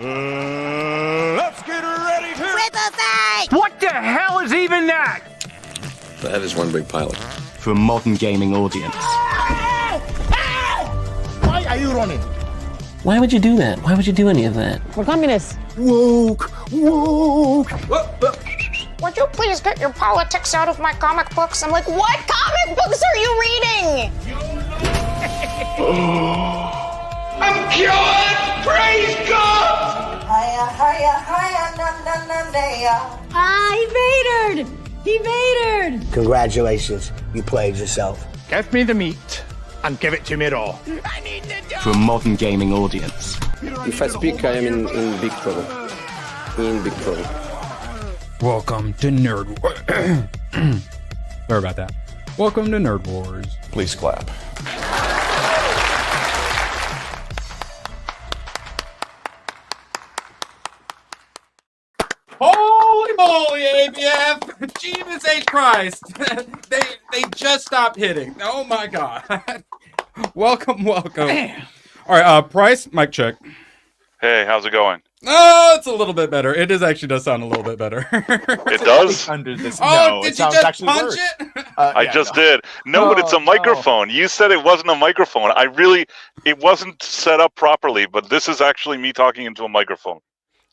Let's get ready to Ripper fight! What the hell is even that? That is one big pilot. For a modern gaming audience. Why are you running? Why would you do that? Why would you do any of that? We're communists. Woke. Would you please get your politics out of my comic books? I'm like, what comic books are you reading? I'm cured! Praise God! Hiya, hiya, hiya, na na na na. Ah, he vatored! He vatored! Congratulations, you played yourself. Give me the meat and give it to me raw. For a modern gaming audience. If I speak, I am in big trouble. In big trouble. Welcome to Nerd Wars. Sorry about that. Welcome to Nerd Wars. Please clap. Holy moly, ABF! Jesus H. Christ! they just stopped hitting. Oh my god. welcome. All right, Price, mic check. Hey, how's it going? Oh, it's a little bit better. It does sound a little bit better. It does? Under this. Oh, no, did it you sounds just punch worse. it? I just did. No, but it's a microphone. You said it wasn't a microphone. It wasn't set up properly, but this is actually me talking into a microphone.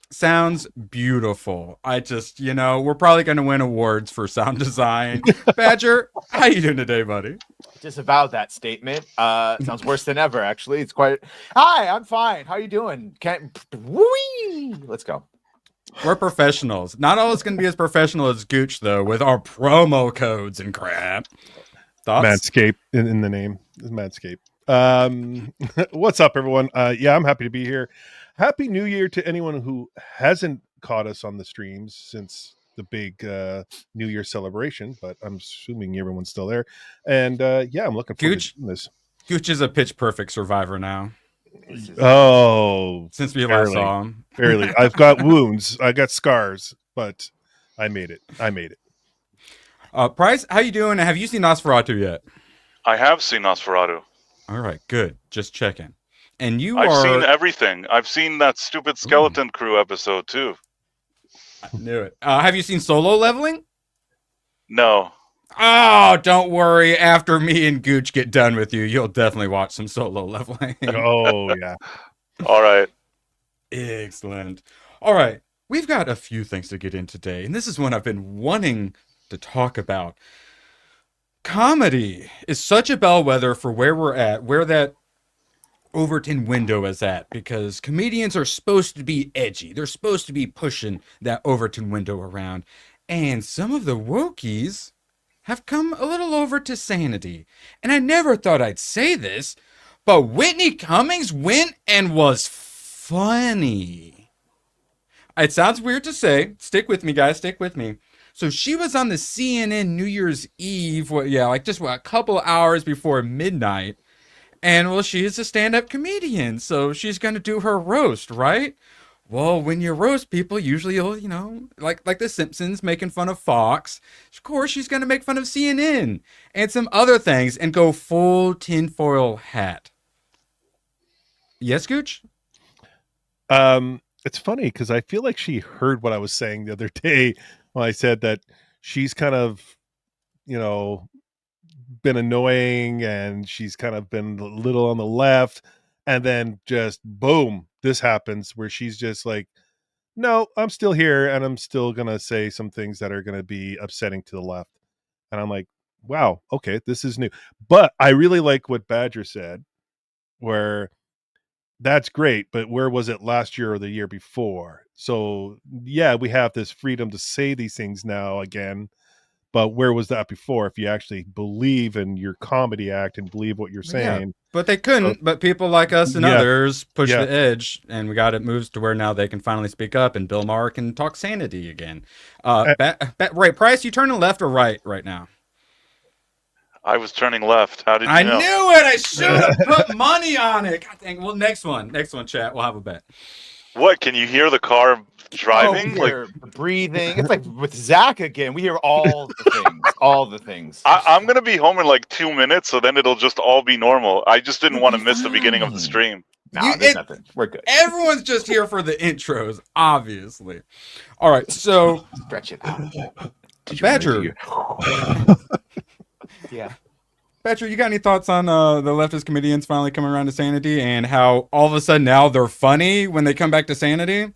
Sounds beautiful. We're probably going to win awards for sound design. Badger, how you doing today, buddy? Disavow that statement. Sounds worse than ever, actually. It's quite... Hi, I'm fine. How you doing? Whee! Let's go. We're professionals. Not all is going to be as professional as Gooch, though, with our promo codes and crap. Thoughts? Manscaped in the name. Manscaped. What's up, everyone? I'm happy to be here. Happy New Year to anyone who hasn't caught us on the streams since the big New Year celebration, but I'm assuming everyone's still there. And I'm looking forward to this. Gooch is a pitch perfect survivor now. Oh, since we last saw him. Barely. I've got wounds. I got scars, but I made it. Price, how you doing? Have you seen Nosferatu yet? I have seen Nosferatu. All right, good. Just checking. And I've seen everything. I've seen that stupid Skeleton Crew episode too. I knew it. Have you seen Solo Leveling? No. Oh, don't worry. After me and Gooch get done with you, you'll definitely watch some Solo Leveling. Oh, yeah. All right. Excellent. All right. We've got a few things to get in today, and this is one I've been wanting to talk about. Comedy is such a bellwether for where we're at, where that Overton window is at, because comedians are supposed to be edgy. They're supposed to be pushing that Overton window around. And some of the wokies have come a little over to sanity. And I never thought I'd say this, but Whitney Cummings went and was funny. It sounds weird to say. Stick with me, guys. Stick with me. So she was on the CNN New Year's Eve, a couple hours before midnight. And, she's a stand-up comedian, so she's going to do her roast, right? Well, when you roast people, usually you'll, like The Simpsons making fun of Fox. Of course, she's going to make fun of CNN and some other things and go full tinfoil hat. Yes, Gooch? It's funny because I feel like she heard what I was saying the other day when I said that she's kind of, been annoying and she's kind of been a little on the left, and then just boom, this happens where she's just like, no, I'm still here and I'm still gonna say some things that are gonna be upsetting to the left. And I'm like, wow, okay, this is new. But I really like what Badger said, where that's great, but where was it last year or the year before? So yeah, we have this freedom to say these things now again. But where was that before? If you actually believe in your comedy act and believe what you're saying. Yeah, but they couldn't. But people like us and others push the edge, and we got it moves to where now they can finally speak up, and Bill Maher can talk sanity again. Right, Price, you turning left or right now? I was turning left. How did you know? I knew it. I should have put money on it. God dang. Well, next one, chat. We'll have a bet. What? Can you hear the car driving? Breathing. It's like with Zach again. We hear all the things. I'm going to be home in like 2 minutes, so then it'll just all be normal. I just didn't want to miss the beginning of the stream. No, there's nothing. We're good. Everyone's just here for the intros, obviously. All right, so Stretch it out. Badger. Yeah. Badger, you got any thoughts on the leftist comedians finally coming around to sanity and how all of a sudden now they're funny when they come back to sanity?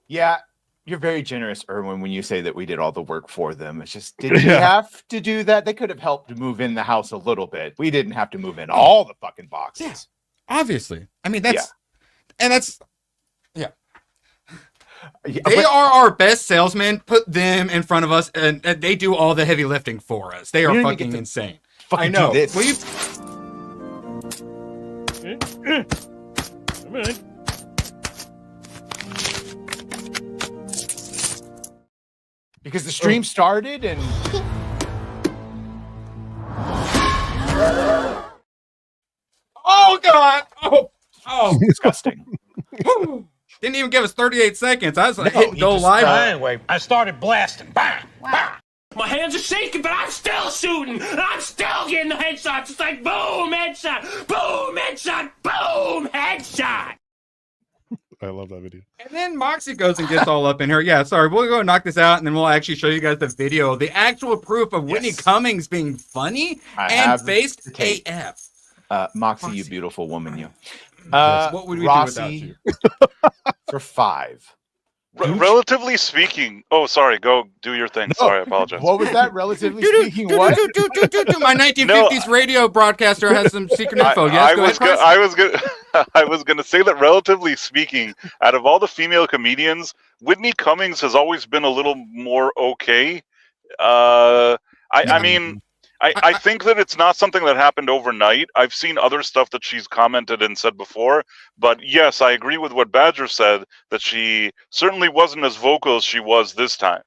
Yeah, you're very generous, Erwin, when you say that we did all the work for them. It's just, did we have to do that? They could have helped move in the house a little bit. We didn't have to move in all the fucking boxes. Yeah, obviously. I mean, they are our best salesmen. Put them in front of us, and they do all the heavy lifting for us. They are fucking insane. I know. This. Because the stream started and oh god, oh, disgusting. Didn't even give us 38 seconds. I was like, hitting go live. Anyway, I started blasting. Bang! Bang! My hands are shaking, but I'm still shooting. I'm still getting the headshots. It's like boom, headshot, boom, headshot, boom, headshot. I love that video. And then Moxie goes and gets all up in here. Yeah, sorry, we'll go knock this out, and then we'll actually show you guys the video, the actual proof of Whitney Cummings being funny and faced AF. Moxie, you beautiful woman, you. What would we Rossi, do without you? for 5. Relatively speaking, oh, sorry, go do your thing. Sorry, I apologize. What was that? Relatively speaking, what? My 1950s radio broadcaster has some secret info. Yes, I was gonna say that relatively speaking, out of all the female comedians, Whitney Cummings has always been a little more okay. I mean, I think that it's not something that happened overnight. I've seen other stuff that she's commented and said before, but yes, I agree with what Badger said, that she certainly wasn't as vocal as she was this time.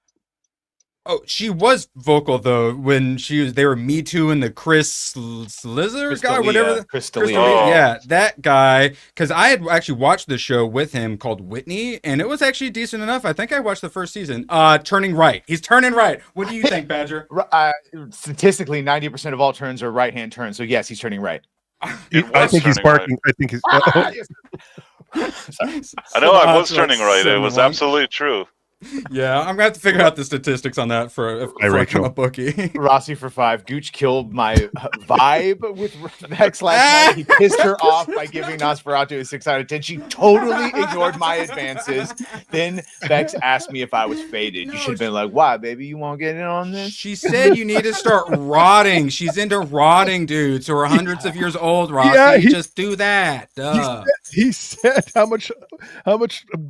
Oh, she was vocal though when they were Me Too and the Chris Slizer guy, whatever. Chris Yeah, that guy. Because I had actually watched the show with him called Whitney, and it was actually decent enough. I think I watched the first season. Turning right. He's turning right. What do you think, Badger? Statistically, 90% of all turns are right-hand turns. So yes, he's turning right. I think he's barking. Right. I think he's. I know I was turning right. It was absolutely true. Yeah, I'm gonna have to figure out the statistics on that for I become a bookie. Rossi for 5. Gooch killed my vibe with Vex last night. He pissed her off by giving Nosferatu a 6 out of 10. She totally ignored my advances. Then Vex asked me if I was faded. You should have been like, "Why, baby? You want to get in on this?" She said you need to start rotting. She's into rotting dudes who are hundreds of years old. Rossi, yeah, just do that. Duh. He said,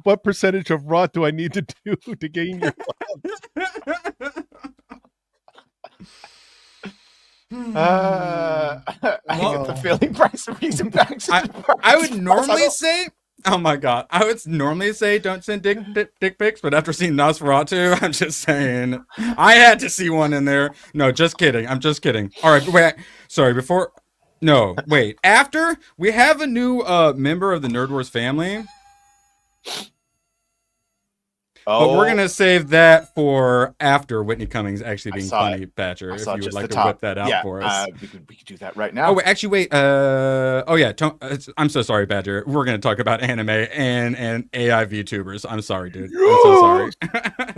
what percentage of rot do I need to do to gain your love? I get the feeling price of reason back. I would normally say, oh my god, I would normally say don't send dick pics, but after seeing Nosferatu, I'm just saying I had to see one in there. No, just kidding. I'm just kidding. All right, wait. Sorry, before. No, wait. After we have a new member of the Nerd Wars family. Oh. But we're going to save that for after Whitney Cummings actually being funny, Badger, if you would like to whip that out for us. We could do that right now. Oh, actually, wait. Oh, yeah. I'm so sorry, Badger. We're going to talk about anime and AI VTubers. I'm sorry, dude. I'm so sorry.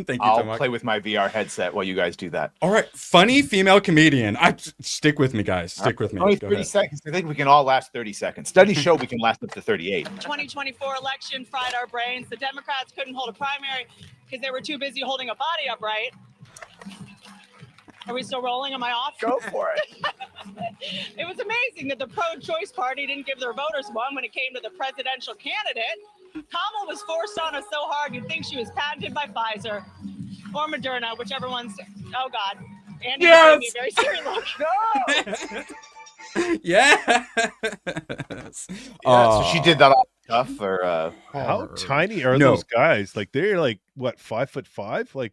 Thank you so much. I'll play with my VR headset while you guys do that. All right. Funny female comedian. Stick with me, guys. Stick with me. Only 30 seconds. I think we can all last 30 seconds. Studies show we can last up to 38. 2024 election fried our brains. The Democrats couldn't hold a primary because they were too busy holding a body upright. Are we still rolling? Am I off? Go for it. It was amazing that the pro-choice party didn't give their voters one when it came to the presidential candidate. Kamala was forced on us so hard you'd think she was patented by Pfizer or Moderna, whichever one's. Oh God, Andy gave me a very serious look. No. Yes. So she did that off the cuff, or how tiny are those guys? Like they're like what, 5'5"? Like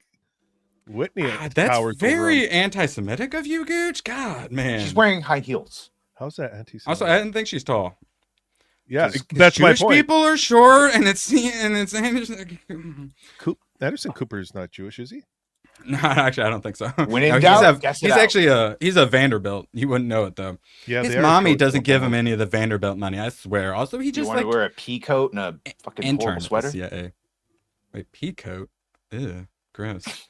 Whitney. That's very anti-Semitic of you, Gooch. God, man. She's wearing high heels. How's that anti-Semitic? Also, I didn't think she's tall. Yeah, that's my Jewish point. people are short, and it's Anderson Cooper is not Jewish, is he? No, actually, I don't think so. When in No, doubt, guess it he's out. actually he's a Vanderbilt. You wouldn't know it though. Yeah, his they are mommy short doesn't give him people. any of the Vanderbilt money. I swear. Also, he You just want like to wear a pea coat and a fucking intern horrible at the sweater? CIA. Wait, pea coat? Ew, gross.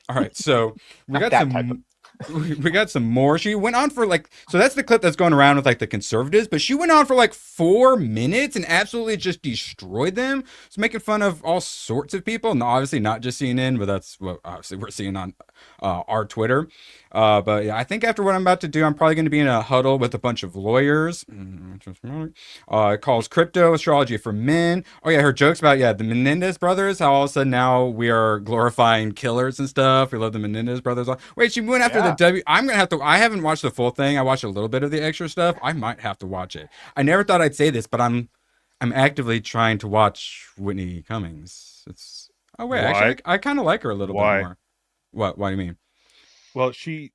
All right, so we Not got that type some. We got some more. She went on for like, so that's the clip that's going around with like the conservatives, but she went on for like 4 minutes and absolutely just destroyed them. It's making fun of all sorts of people, and obviously not just CNN, but that's what obviously we're seeing on our Twitter. But yeah, I think after what I'm about to do, I'm probably going to be in a huddle with a bunch of lawyers. It calls crypto astrology for men. Oh yeah, her jokes about the Menendez brothers. How all of a sudden now we are glorifying killers and stuff. We love the Menendez brothers. Wait, she went after I'm gonna have to. I haven't watched the full thing. I watched a little bit of the extra stuff. I might have to watch it. I never thought I'd say this, but I'm actively trying to watch Whitney Cummings. It's Why? actually I kind of like her a little Why? bit more. What do you mean? Well, she's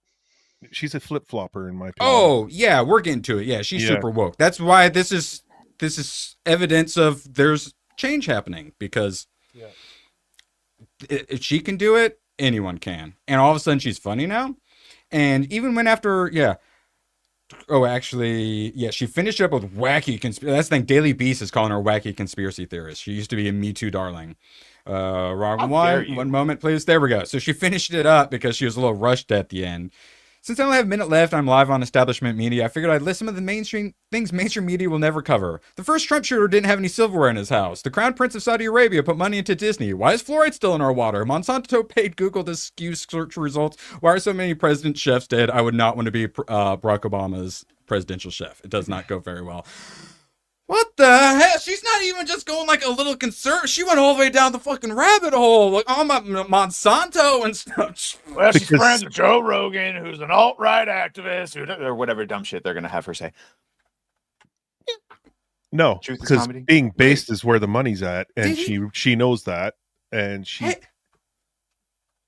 a flip flopper in my opinion. Oh yeah, we're getting to it. Yeah, she's super woke. That's why this is evidence of there's change happening, because if she can do it, anyone can. And all of a sudden she's funny now. And even went after she finished up with wacky conspiracy. That's the thing. Daily Beast is calling her wacky conspiracy theorist. She used to be a Me Too darling. Wrong one moment, please. There we go. So she finished it up because she was a little rushed at the end. Since I only have a minute left, I'm live on establishment media. I figured I'd list some of the mainstream things mainstream media will never cover. The first Trump shooter didn't have any silverware in his house. The Crown Prince of Saudi Arabia put money into Disney. Why is fluoride still in our water? Monsanto paid Google to skew search results. Why are so many president chefs dead? I would not want to be Barack Obama's presidential chef. It does not go very well. What the hell? She's not even just going like a little concerned. She went all the way down the fucking rabbit hole. Like, oh, my Monsanto and stuff. Well, she's friends with Joe Rogan, who's an alt-right activist, or whatever dumb shit they're going to have her say. No, because being based is where the money's at, and she knows that, and she.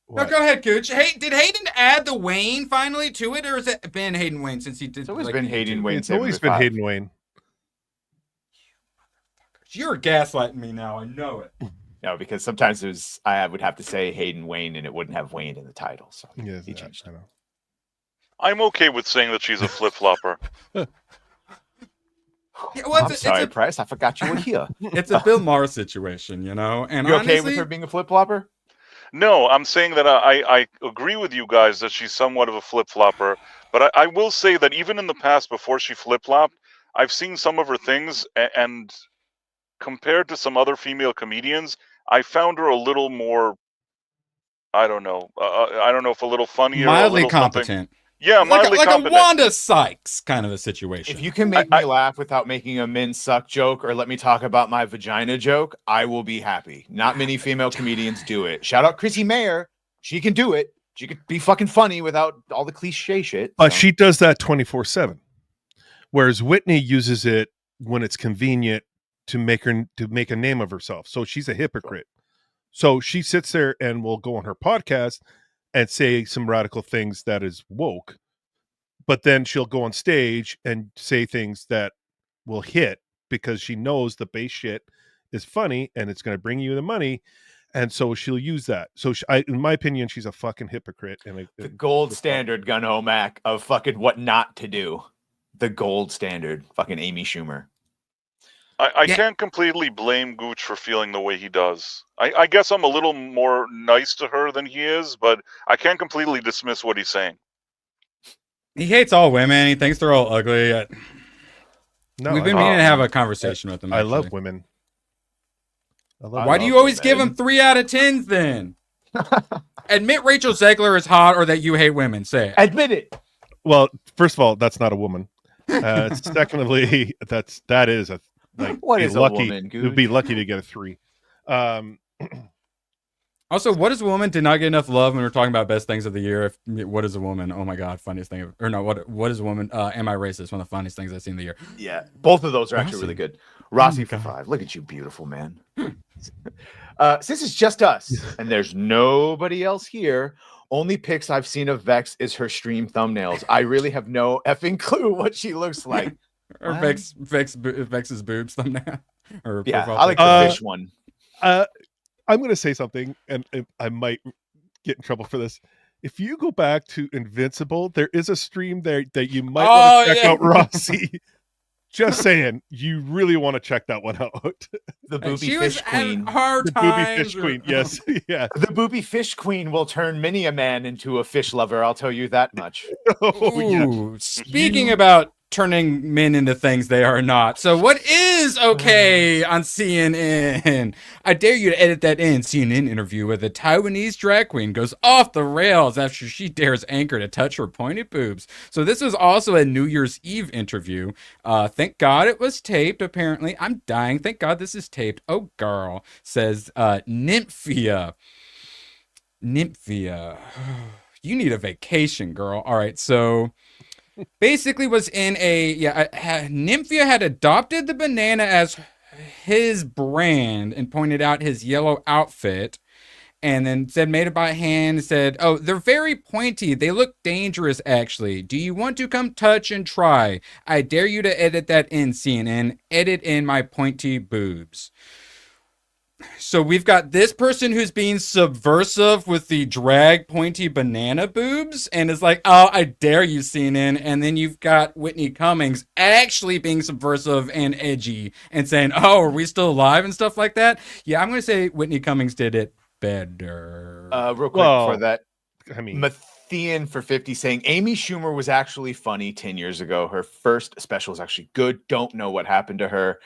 No, go ahead, Cooch. Hey, did Hayden add the Wayne finally to it, or has it been Hayden Wayne since he did? It's always been Hayden Wayne. It's always been Hayden Wayne. You're gaslighting me now. I know it. No, because sometimes I would have to say Hayden Wayne, and it wouldn't have Wayne in the title. So he changed. I know. I'm okay with saying that she's a flip flopper. I'm sorry, Price. I forgot you were here. It's a Bill Maher situation, you know. And you okay with her being a flip flopper? No, I'm saying that I agree with you guys that she's somewhat of a flip flopper, but I will say that even in the past, before she flip flopped, I've seen some of her things, and compared to some other female comedians, I found her a little more, I don't know if a little funnier, mildly a little competent. Something. Yeah, mildly competent. Like a Wanda Sykes kind of a situation. If you can make me laugh without making a men suck joke or let me talk about my vagina joke, I will be happy. Not many female comedians do it. Shout out Chrissy Mayer. She can do it. She could be fucking funny without all the cliche shit. She does that 24/7. Whereas Whitney uses it when it's convenient to make a name of herself. So she's a hypocrite. So she sits there and will go on her podcast and say some radical things that is woke, but then she'll go on stage and say things that will hit because she knows the base shit is funny and it's going to bring you the money. And so she'll use that. So in my opinion, she's a fucking hypocrite. And the gold standard Gun Mac of fucking what not to do. The gold standard, fucking Amy Schumer. I can't completely blame Gooch for feeling the way he does. I guess I'm a little more nice to her than he is, but I can't completely dismiss what he's saying. He hates all women. He thinks they're all ugly. No, We've been meaning to have a conversation with him. I love women. Why do you always give him 3 out of 10s then? Admit Rachel Zegler is hot or that you hate women. Say it. Admit it. Well, first of all, that's not a woman. Secondly, that is a. Like, what is lucky, a woman? You'd be lucky to get a 3. Also, what is a woman? Did not get enough love when we're talking about best things of the year. What is a woman? Oh my god, funniest thing. Or no, what is a woman? Am I racist? One of the funniest things I've seen of the year. Yeah, both of those are actually really good. Rossi for 5. Look at you, beautiful man. Since it's just us and there's nobody else here, only pics I've seen of Vex is her stream thumbnails. I really have no effing clue what she looks like. Or Vex's boobs thumbnail. Yeah, I like the fish one. I'm going to say something, and I might get in trouble for this. If you go back to Invincible, there is a stream there that you might want to check out, Rossi. Just saying, you really want to check that one out. The booby fish queen. The booby fish queen. Yes, yeah. The booby fish queen will turn many a man into a fish lover. I'll tell you that much. Ooh, speaking about turning men into things they are not. So what is okay on CNN? I dare you to edit that in. CNN interview with a Taiwanese drag queen goes off the rails after she dares anchor to touch her pointed boobs. So this was also a New Year's Eve interview. Thank God it was taped, apparently. I'm dying. Thank God this is taped. Oh, girl, says Nymphia. Nymphia. You need a vacation, girl. All right, so basically was in Nymphia had adopted the banana as his brand and pointed out his yellow outfit and then said made it by hand, said, oh, they're very pointy. They look dangerous, actually. Do you want to come touch and try? I dare you to edit that in, CNN. Edit in my pointy boobs. So we've got this person who's being subversive with the drag pointy banana boobs and is like, oh, I dare you, CNN. And then you've got Whitney Cummings actually being subversive and edgy and saying, oh, are we still alive and stuff like that? Yeah, I'm going to say Whitney Cummings did it better. Real quick for that. I mean, Mathean for 50 saying Amy Schumer was actually funny 10 years ago. Her first special was actually good. Don't know what happened to her.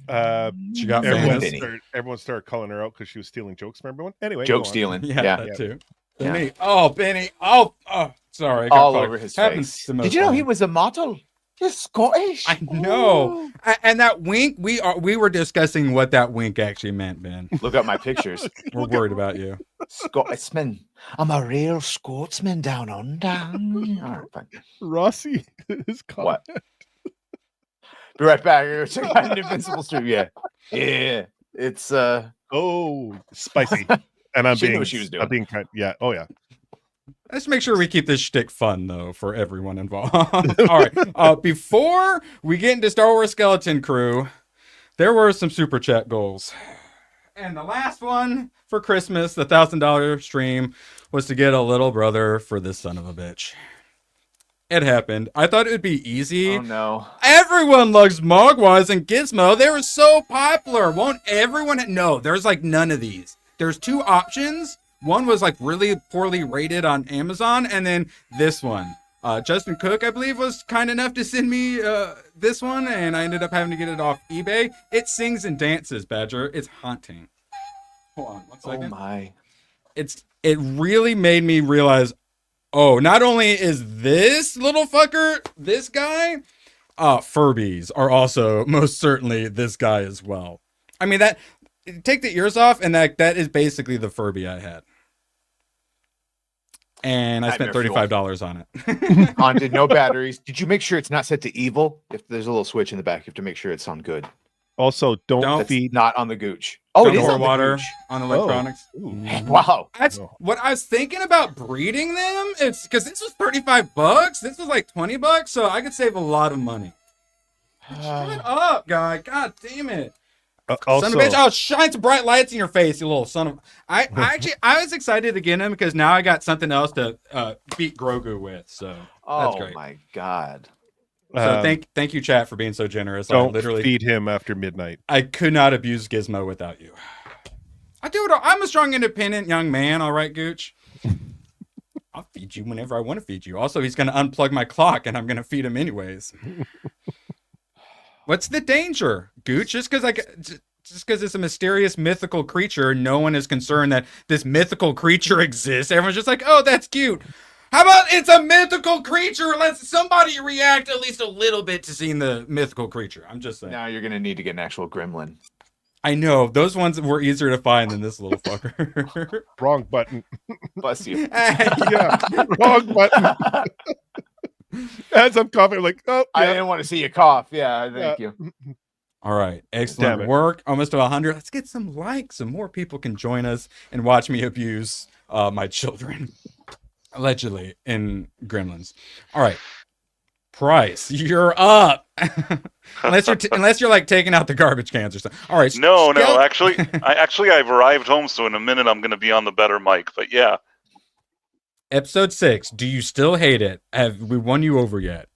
She got everyone started calling her out because she was stealing jokes from everyone. Anyway, joke stealing. Yeah, that too. Benny. Oh, Benny. Oh, sorry. All over his face. Did you know he was a model? You're Scottish. I know. And that wink, we were discussing what that wink actually meant, Ben. Look at my pictures. We're worried about you. Scotsman. I'm a real Scotsman down under. All right, fine. Rossi is what? Be right back. Check out an Invincible stream. Yeah. It's spicy. And I'm she being knew what she was doing. I'm being kind. Yeah. Oh yeah. Let's make sure we keep this shtick fun though for everyone involved. All right. Before we get into Star Wars Skeleton Crew, there were some super chat goals, and the last one for Christmas, the $1,000 stream, was to get a little brother for this son of a bitch. It happened. I thought it would be easy. Oh no. Everyone loves Mogwais and Gizmo. They were so popular. Won't everyone? No, there's like none of these. There's two options. One was like really poorly rated on Amazon, and then this one. Justin Cook, I believe, was kind enough to send me this one, and I ended up having to get it off eBay. It sings and dances, Badger. It's haunting. Hold on 1 second. Oh my. It really made me realize, oh, not only is this little fucker this guy, Furbies are also most certainly this guy as well. I mean, that take the ears off, and that is basically the Furby I had. And I spent $35 on it. Haunted, no batteries. Did you make sure it's not set to evil? If there's a little switch in the back, you have to make sure it's on good. Also, don't feed. Not on the gooch. Oh, it is on water the gooch. on electronics. Oh. Wow. That's what I was thinking about breeding them. It's because this was $35. This was like $20, so I could save a lot of money. Shut up, guy. God damn it. Also, son of a bitch. Oh, shine some bright lights in your face, you little son of. I was excited to get him because now I got something else to beat Grogu with. So that's great. Oh my god. So thank you, chat, for being so generous. Don't I literally feed him after midnight. I could not abuse Gizmo without you. I do it. I'm a strong, independent young man. All right, Gooch. I'll feed you whenever I want to feed you. Also, he's going to unplug my clock, and I'm going to feed him anyways. What's the danger, Gooch? Just because it's a mysterious mythical creature, no one is concerned that this mythical creature exists. Everyone's just like, oh, that's cute. How about it's a mythical creature? Let somebody react at least a little bit to seeing the mythical creature. I'm just saying. Now you're going to need to get an actual gremlin. I know. Those ones were easier to find than this little fucker. Wrong button. Bless you. Yeah, wrong button. As I'm coughing, like, oh, yeah. I didn't want to see you cough. Yeah, thank you. All right, excellent work. Almost to 100. Let's get some likes, so more people can join us and watch me abuse my children, allegedly in Gremlins. All right, Price, you're up. unless you're like taking out the garbage cans or something. All right. No. Actually, I've arrived home, so in a minute I'm going to be on the better mic. But yeah. Episode 6. Do you still hate it? Have we won you over yet?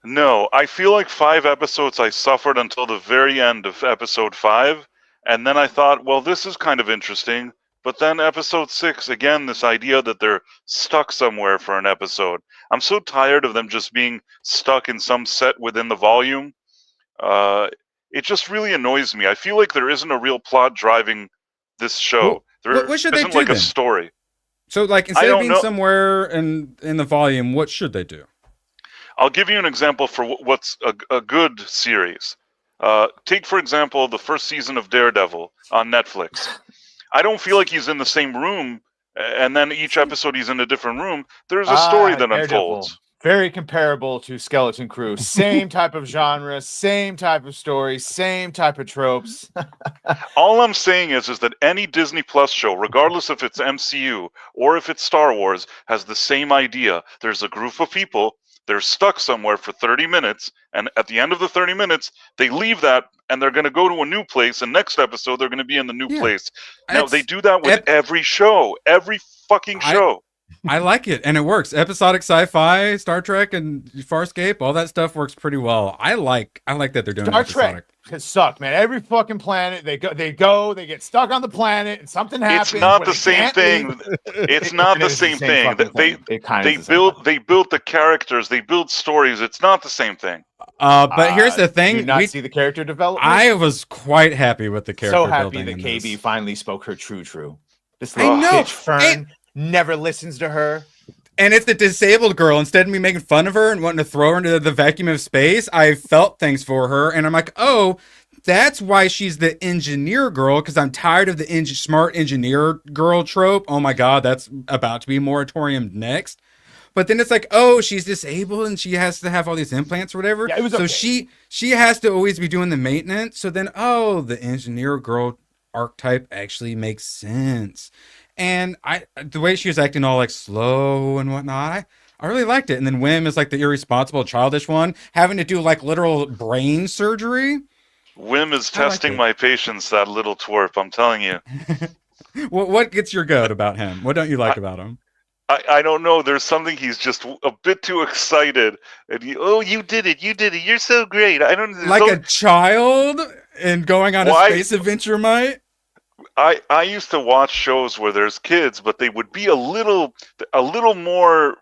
No, I feel like 5 episodes I suffered until the very end of episode 5, and then I thought, well, this is kind of interesting. But then episode 6, again, this idea that they're stuck somewhere for an episode. I'm so tired of them just being stuck in some set within the volume. It just really annoys me. I feel like there isn't a real plot driving this show. What should they isn't do like then? a story. So, like, instead of being somewhere in the volume, what should they do? I'll give you an example for what's a good series. Take, for example, the first season of Daredevil on Netflix. I don't feel like he's in the same room, and then each episode he's in a different room. There's a story that unfolds. Very comparable to Skeleton Crew. Same type of genre, same type of story, same type of tropes. All I'm saying is that any Disney Plus show, regardless if it's MCU or if it's Star Wars, has the same idea. There's a group of people, they're stuck somewhere for 30 minutes, and at the end of the 30 minutes, they leave that, and they're going to go to a new place, and next episode, they're going to be in the new place. Now, they do that with every show, every fucking show. I like it, and it works. Episodic sci-fi, Star Trek, and Farscape, all that stuff works pretty well. I like that they're doing Star episodic. Trek has sucked, man. Every fucking planet they get stuck on the planet, and something happens. It's not the same thing. It's not the same thing. They built the characters, they build stories. It's not the same thing. But here's the thing: did you not see the character development? I was quite happy with the character. So happy building that KB finally spoke her true. This I little know. bitch Fern never listens to her. And it's the disabled girl. Instead of me making fun of her and wanting to throw her into the vacuum of space, I felt things for her. And I'm like, oh, that's why she's the engineer girl, because I'm tired of the smart engineer girl trope. Oh my God, that's about to be moratorium next. But then it's like, oh, she's disabled and she has to have all these implants or whatever. Yeah, it was so okay. she has to always be doing the maintenance. So then, oh, the engineer girl archetype actually makes sense. And the way she was acting all like slow and whatnot, I really liked it. And then Wim is like the irresponsible, childish one, having to do like literal brain surgery. Wim is testing my patience, that little twerp, I'm telling you. What gets your goat about him? What don't you like about him? I don't know. There's something he's just a bit too excited. And you did it. You're so great. I don't like a child and going on a space adventure, might. I used to watch shows where there's kids, but they would be a little more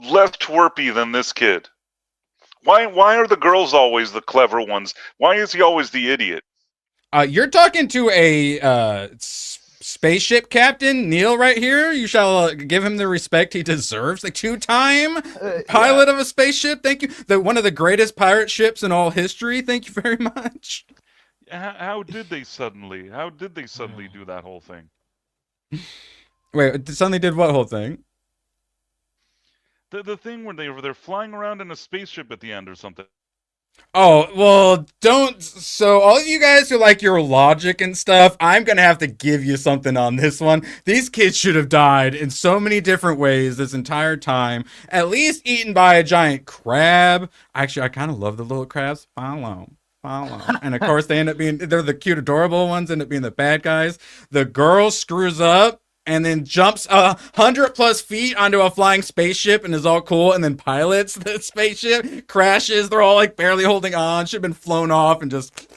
less twerpy than this kid. Why are the girls always the clever ones? Why is he always the idiot? You're talking to a spaceship captain, Neil, right here. You shall give him the respect he deserves. The 2-time pilot of a spaceship. Thank you. One of the greatest pirate ships in all history. Thank you very much. How did they suddenly do that whole thing? Wait, suddenly did what whole thing? The thing where they're flying around in a spaceship at the end or something. Oh, well, don't. So all of you guys who like your logic and stuff, I'm going to have to give you something on this one. These kids should have died in so many different ways this entire time. At least eaten by a giant crab. Actually, I kind of love the little crabs. Follow. And of course, they're the cute, adorable ones, end up being the bad guys. The girl screws up and then jumps 100+ feet onto a flying spaceship and is all cool, and then pilots the spaceship, crashes. They're all like barely holding on. Should have been flown off and just.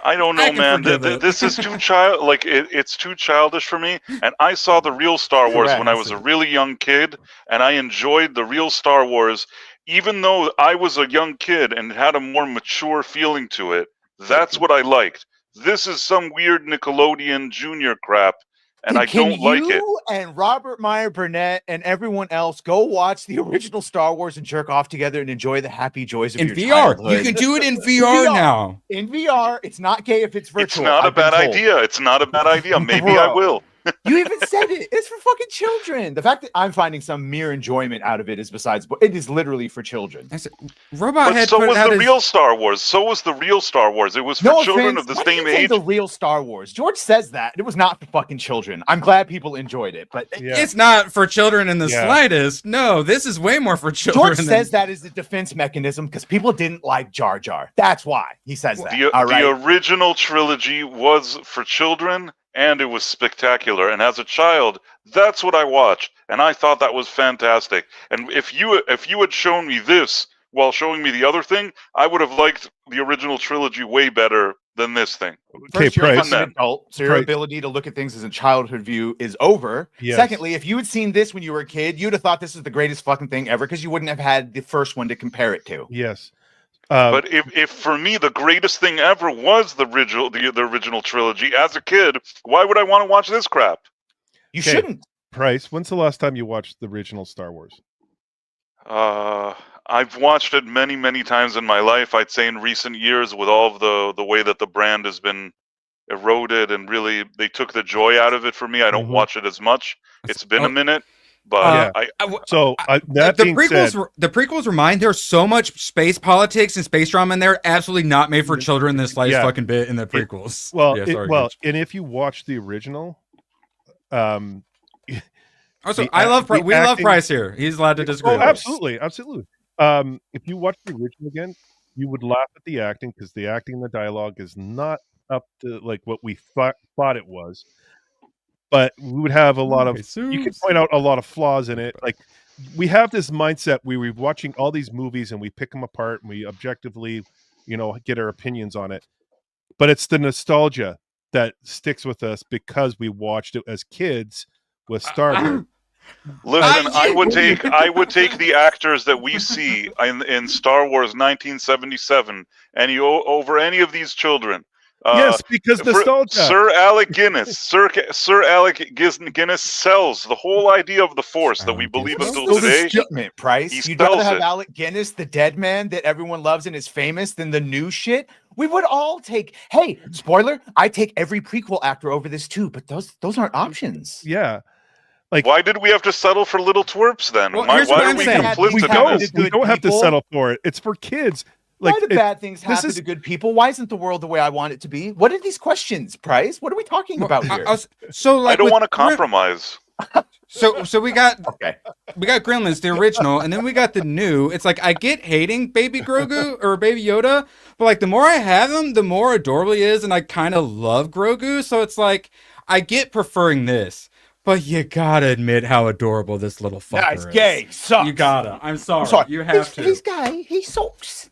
I don't know, man. This is too it's too childish for me. And I saw the real Star Wars when I was a really young kid, and I enjoyed the real Star Wars. Even though I was a young kid and had a more mature feeling to it, that's what I liked. This is some weird Nickelodeon Junior crap, and I don't like it. You and Robert Meyer Burnett and everyone else go watch the original Star Wars and jerk off together and enjoy the happy joys of your VR. childhood. You can do it in VR now. In VR, it's not gay if it's virtual. It's not a bad idea. It's not a bad idea. Maybe I will. You even said it. It's for fucking children. The fact that I'm finding some mere enjoyment out of it is besides. It is literally for children. But so was the real Star Wars. So was the real Star Wars. It was for children of the Why do same you say age. the real Star Wars. George says that it was not for fucking children. I'm glad people enjoyed it, but it's not for children in the slightest. No, this is way more for children. George says that is a defense mechanism because people didn't like Jar Jar. That's why he says that. The original trilogy was for children, and it was spectacular. And as a child, that's what I watched, and I thought that was fantastic. And if you had shown me this while showing me the other thing, I would have liked the original trilogy way better than this thing. First, you're a fucking adult, so your ability to look at things as a childhood view is over. Yes. Secondly, if you had seen this when you were a kid, you'd have thought this is the greatest fucking thing ever because you wouldn't have had the first one to compare it to. Yes. But if for me the greatest thing ever was the original trilogy as a kid, why would I want to watch this crap? You shouldn't. Price, when's the last time you watched the original Star Wars? I've watched it many, many times in my life. I'd say in recent years, with all of the way that the brand has been eroded, and really they took the joy out of it for me. I don't watch it as much. It's been a minute, but that the being prequels, said, the prequels were mine. There's so much space politics and space drama in there. Absolutely not made for children. This slightest fucking bit in the prequels. And if you watch the original, also, we love Price here. He's allowed to disagree. Oh, absolutely. If you watch the original again, you would laugh at the acting because the acting and the dialogue is not up to like what we thought it was. But we would have a lot of. You can point out a lot of flaws in it. Like we have this mindset where we're watching all these movies and we pick them apart and we objectively, get our opinions on it. But it's the nostalgia that sticks with us because we watched it as kids with Star Wars. Listen, I would take the actors that we see in Star Wars 1977 over any of these children. Yes, because nostalgia. Sir Alec Guinness, Sir Alec Guinness sells the whole idea of the Force that we believe until today. Price. You'd rather have Alec Guinness, the dead man that everyone loves and is famous, than the new shit. We would all take. Hey, spoiler! I take every prequel actor over this too, but those aren't options. Yeah. Like, why did we have to settle for little twerps then? Well, why are we complicit in this? We don't have to settle for it. It's for kids. Why do bad things happen to good people? Why isn't the world the way I want it to be? What are these questions, Price? What are we talking about here? I don't want to compromise. So we got Gremlins, the original, and then we got the new. It's like I get hating Baby Grogu or Baby Yoda, but like the more I have him, the more adorable he is, and I kind of love Grogu. So it's like I get preferring this. But you gotta admit how adorable this little fucker is. Gay. Sucks. You gotta. I'm sorry. You have to. He's gay. He sucks.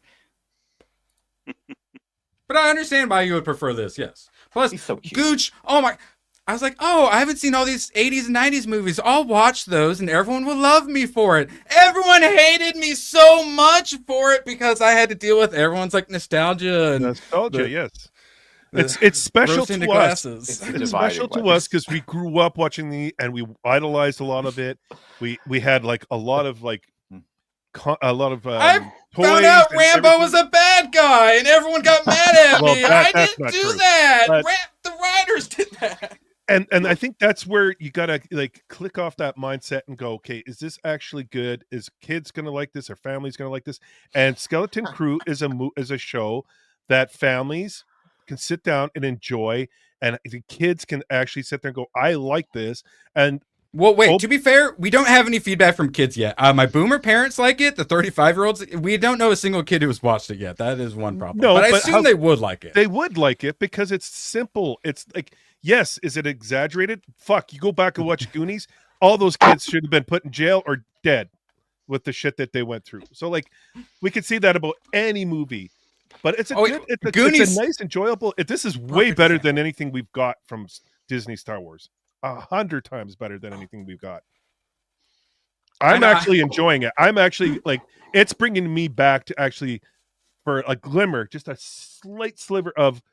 But I understand why you would prefer this, yes. Plus, he's so cute. Gooch, oh my... I was like, I haven't seen all these 80s and 90s movies. I'll watch those and everyone will love me for it. Everyone hated me so much for it because I had to deal with everyone's like nostalgia. And yes. It's special to us. It's special to us because we grew up watching and we idolized a lot of it. We had like a lot of I found out Rambo was a bad guy and everyone got mad at me. I didn't do that. The writers did that. And I think that's where you gotta like click off that mindset and go, okay, is this actually good? Is kids gonna like this? Or families gonna like this? And Skeleton Crew is a show that families can sit down and enjoy, and the kids can actually sit there and go, I like this. And well, wait, to be fair, we don't have any feedback from kids yet. My boomer parents like it. The 35-year-olds, we don't know a single kid who has watched it yet. That is one problem. No, but I assume they would like it. They would like it because it's simple. It's like, yes, is it exaggerated? Fuck, you go back and watch Goonies. All those kids should have been put in jail or dead with the shit that they went through. So, like, we could see that about any movie. But it's a nice, enjoyable. This is way better than anything we've got from Disney Star Wars. 100 times better than anything we've got. I'm actually enjoying it. I'm actually like, it's bringing me back to actually, for a glimmer, just a slight sliver of,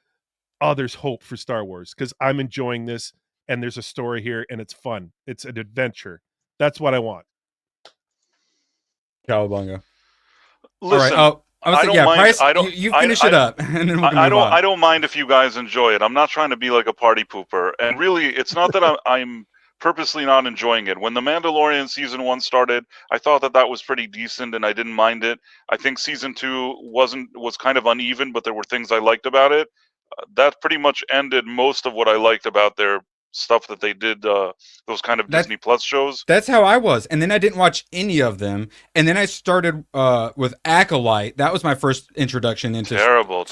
there's hope for Star Wars because I'm enjoying this and there's a story here and it's fun. It's an adventure. That's what I want. Cowabunga. Listen, I was I like, don't yeah, mind. Price, I don't. you finish it up, and then we'll move on. I don't mind if you guys enjoy it. I'm not trying to be like a party pooper, and really, it's not that I'm purposely not enjoying it. When The Mandalorian season 1 started, I thought that was pretty decent, and I didn't mind it. I think season 2 was kind of uneven, but there were things I liked about it. That pretty much ended most of what I liked about their stuff that they did. Those kind of Disney Plus shows. That's how I was, and then I didn't watch any of them, and then I started with Acolyte. That was my first introduction into terrible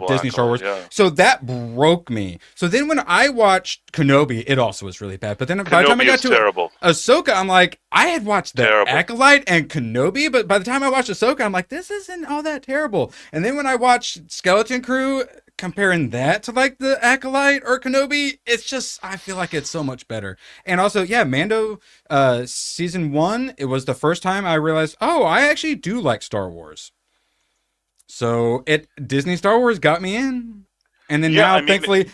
Disney Star Wars. Yeah. So that broke me. So then when I watched Kenobi, it also was really bad. But then by the time I got to Ahsoka, I'm like, I had watched the Acolyte and Kenobi, but by the time I watched Ahsoka, I'm like, this isn't all that terrible. And then when I watched Skeleton Crew, comparing that to like the Acolyte or Kenobi, it's just, I feel like it's so much better. And also, yeah, Mando season 1, it was the first time I realized, oh, I actually do like Star Wars. So Disney Star Wars got me in. And then thankfully,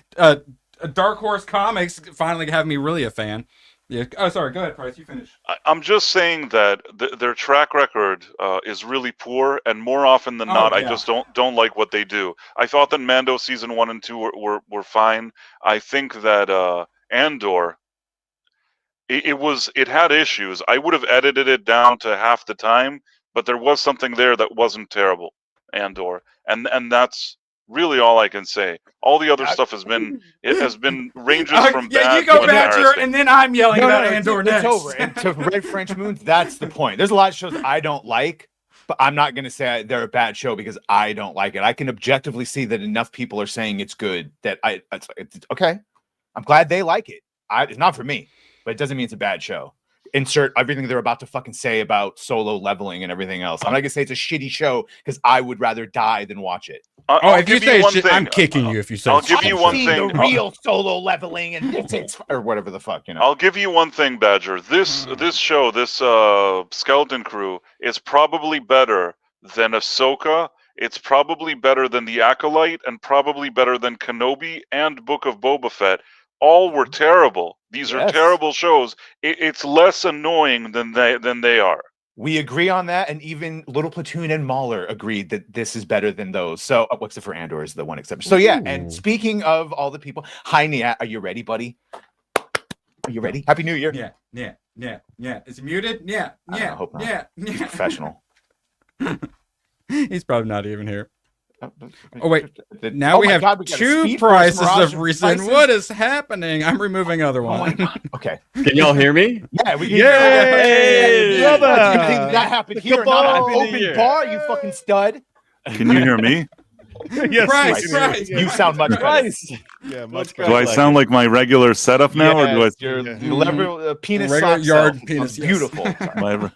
Dark Horse Comics finally have me really a fan. Yeah. Oh, sorry. Go ahead, Price. You finish. I'm just saying that their track record is really poor, and more often than not, I just don't like what they do. I thought that Mando season 1 and 2 were fine. I think that Andor, it had issues. I would have edited it down to half the time, but there was something there that wasn't terrible. Andor, and that's really all I can say. All the other stuff has been ranges from bad. You go to Badger, and then I'm yelling about Andor next. It's over. And to Red French Moon, that's the point. There's a lot of shows I don't like, but I'm not going to say they're a bad show because I don't like it. I can objectively see that enough people are saying it's good that it's okay. I'm glad they like it. It's not for me, but it doesn't mean it's a bad show. Insert everything they're about to fucking say about Solo leveling and everything else. I'm not gonna say it's a shitty show because I would rather die than watch it. If you say shit, I'm kicking you if you say I'll give you one thing. The real Solo leveling and it's or whatever the fuck, you know. I'll give you one thing, Badger. This show, this Skeleton Crew, is probably better than Ahsoka. It's probably better than the Acolyte, and probably better than Kenobi and Book of Boba Fett. All were terrible. These are terrible shows. It's less annoying than they are. We agree on that, and even Little Platoon and Mauler agreed that this is better than those. So, except for Andor is the one exception. So yeah, and speaking of all the people, hi Nia, are you ready, buddy? Are you ready? Happy New Year. Yeah. Is it muted? Yeah. I hope not. Yeah. Professional. He's probably not even here. Oh wait! Now we have two prices of reason. What is happening? I'm removing other one. Okay. Can y'all hear me? Yeah, we can. Yay! Brother! That happened here, not an open bar. You fucking stud. Can you hear me? Yes, Price. You sound much better. Yeah, much better. Do I sound like my regular setup now, or do I? Your level, penis regular sock yard self. penis. Beautiful. Sorry.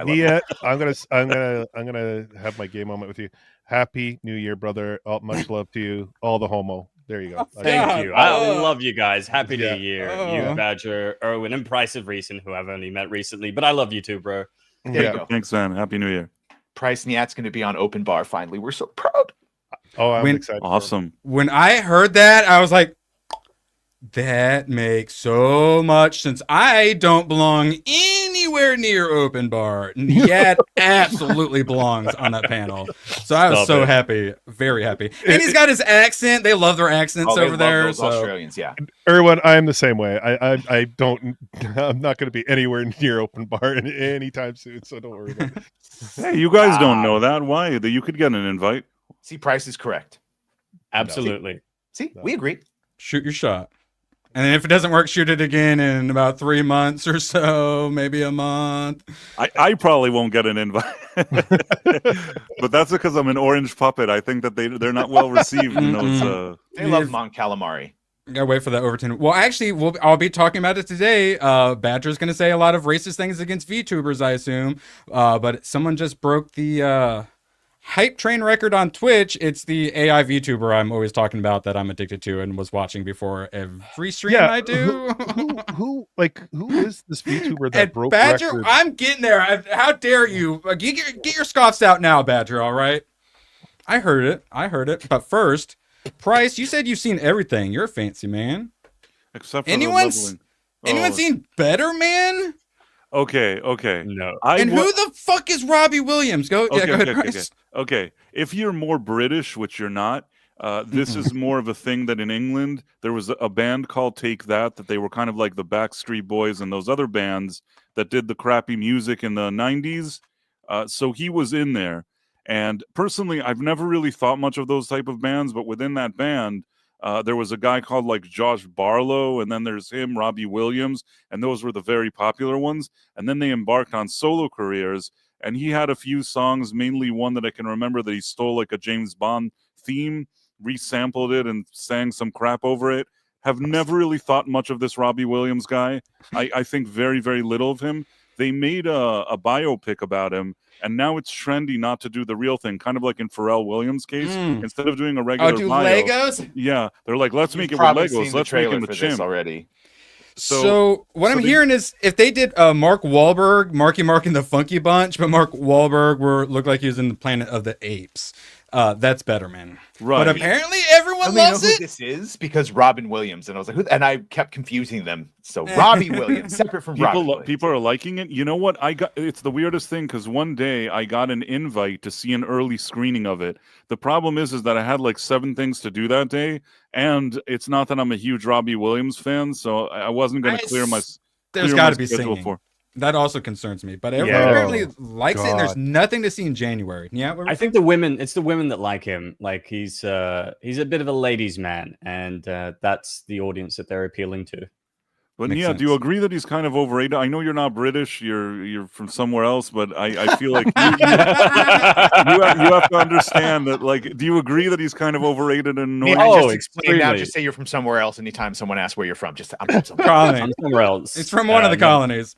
Yeah, I'm gonna have my gay moment with you. Happy New Year, brother. Much love to you. All the homo. There you go. Thank you. I love you guys. Happy New Year. You, Badger, Erwin, and Price of Recent, who I've only met recently, but I love you too, bro. There you go. Thanks, man. Happy New Year. Price Niat's going to be on open bar finally. We're so proud. Oh, I'm excited. Awesome. When I heard that, I was like, that makes so much sense. I don't belong anywhere near open bar. Yet absolutely belongs on that panel. So I was so happy, very happy. And he's got his accent. They love their accents over there. Those Australians, yeah. Erwin, I'm the same way. I don't. I'm not going to be anywhere near open bar anytime soon. So don't worry about it. Hey, you guys don't know that. Why? You could get an invite. See, Price is correct. Absolutely. See, we agree. Shoot your shot. And then if it doesn't work, shoot it again in about 3 months or so, maybe a month. I probably won't get an invite. But that's because I'm an orange puppet. I think that they're not well received. You know, they love Mon Calamari. Gotta wait for that Overton. Well, actually, I'll be talking about it today. Badger's gonna say a lot of racist things against VTubers, I assume. But someone just broke the hype train record on Twitch. It's the AI VTuber I'm always talking about that I'm addicted to and was watching before every stream I do. Who is this VTuber that broke Badger? records? I'm getting there. How dare you? Get your scoffs out now, Badger. All right. I heard it. But first, Price, you said you've seen everything. You're a fancy man. Except for anyone the seen Better Man? Okay. No. Who the fuck is Robbie Williams? Go ahead, Price. Okay, if you're more British, which you're not, this is more of a thing that in England there was a band called Take That they were kind of like the Backstreet Boys and those other bands that did the crappy music in the 90s. So he was in there. And personally, I've never really thought much of those type of bands, but within that band, there was a guy called like Josh Barlow, and then there's him, Robbie Williams, and those were the very popular ones. And then they embarked on solo careers, and he had a few songs, mainly one that I can remember that he stole like a James Bond theme, resampled it, and sang some crap over it. Have never really thought much of this Robbie Williams guy. I think very, very little of him. They made a biopic about him, and now it's trendy not to do the real thing, kind of like in Pharrell Williams' case. Instead of doing a regular do bio, Legos? Yeah, they're like, let's make it with Probably seen Legos. the Let's make trailer him a for this chimp already. So what I'm hearing is if they did Mark Wahlberg, Marky Mark and the Funky Bunch, but Mark Wahlberg looked like he was in the Planet of the Apes. That's better, man. Right. But apparently everyone I loves know who it. this is because Robin Williams, and I was like, who? And I kept confusing them. So Robbie Williams, separate from Robin Williams. People are liking it. You know what? It's the weirdest thing because one day I got an invite to see an early screening of it. The problem is that I had like 7 things to do that day, and it's not that I'm a huge Robbie Williams fan, so I wasn't going to clear my. There's got to be singing. That also concerns me, but everyone apparently likes it, and there's nothing to see in January. Yeah, I think it's the women that like him. Like he's a bit of a ladies' man, and that's the audience that they're appealing to. But Makes yeah, sense. do you agree that he's kind of overrated? I know you're not British; you're from somewhere else, but I feel like you have to understand that. Like, do you agree that he's kind of overrated and annoying? Just explain now. Just say you're from somewhere else. Anytime someone asks where you're from, just I'm from somewhere Colony. I'm somewhere else. It's from one of the colonies.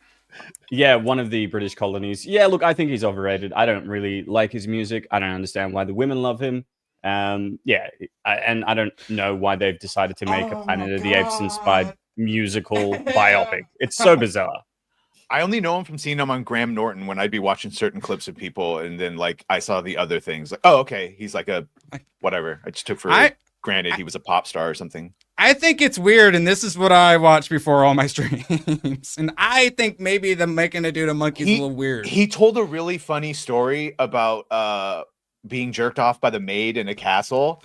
Yeah, one of the British colonies. Yeah, look, I think he's overrated. I don't really like his music. I don't understand why the women love him. And I don't know why they've decided to make a Planet of the Apes inspired musical biopic. It's so bizarre. I only know him from seeing him on Graham Norton when I'd be watching certain clips of people, and then like I saw the other things. Like, oh, okay, he's like a whatever. I just took for granted he was a pop star or something. I think it's weird, and this is what I watch before all my streams. And I think maybe them making a dude a monkey is a little weird. He told a really funny story about being jerked off by the maid in a castle.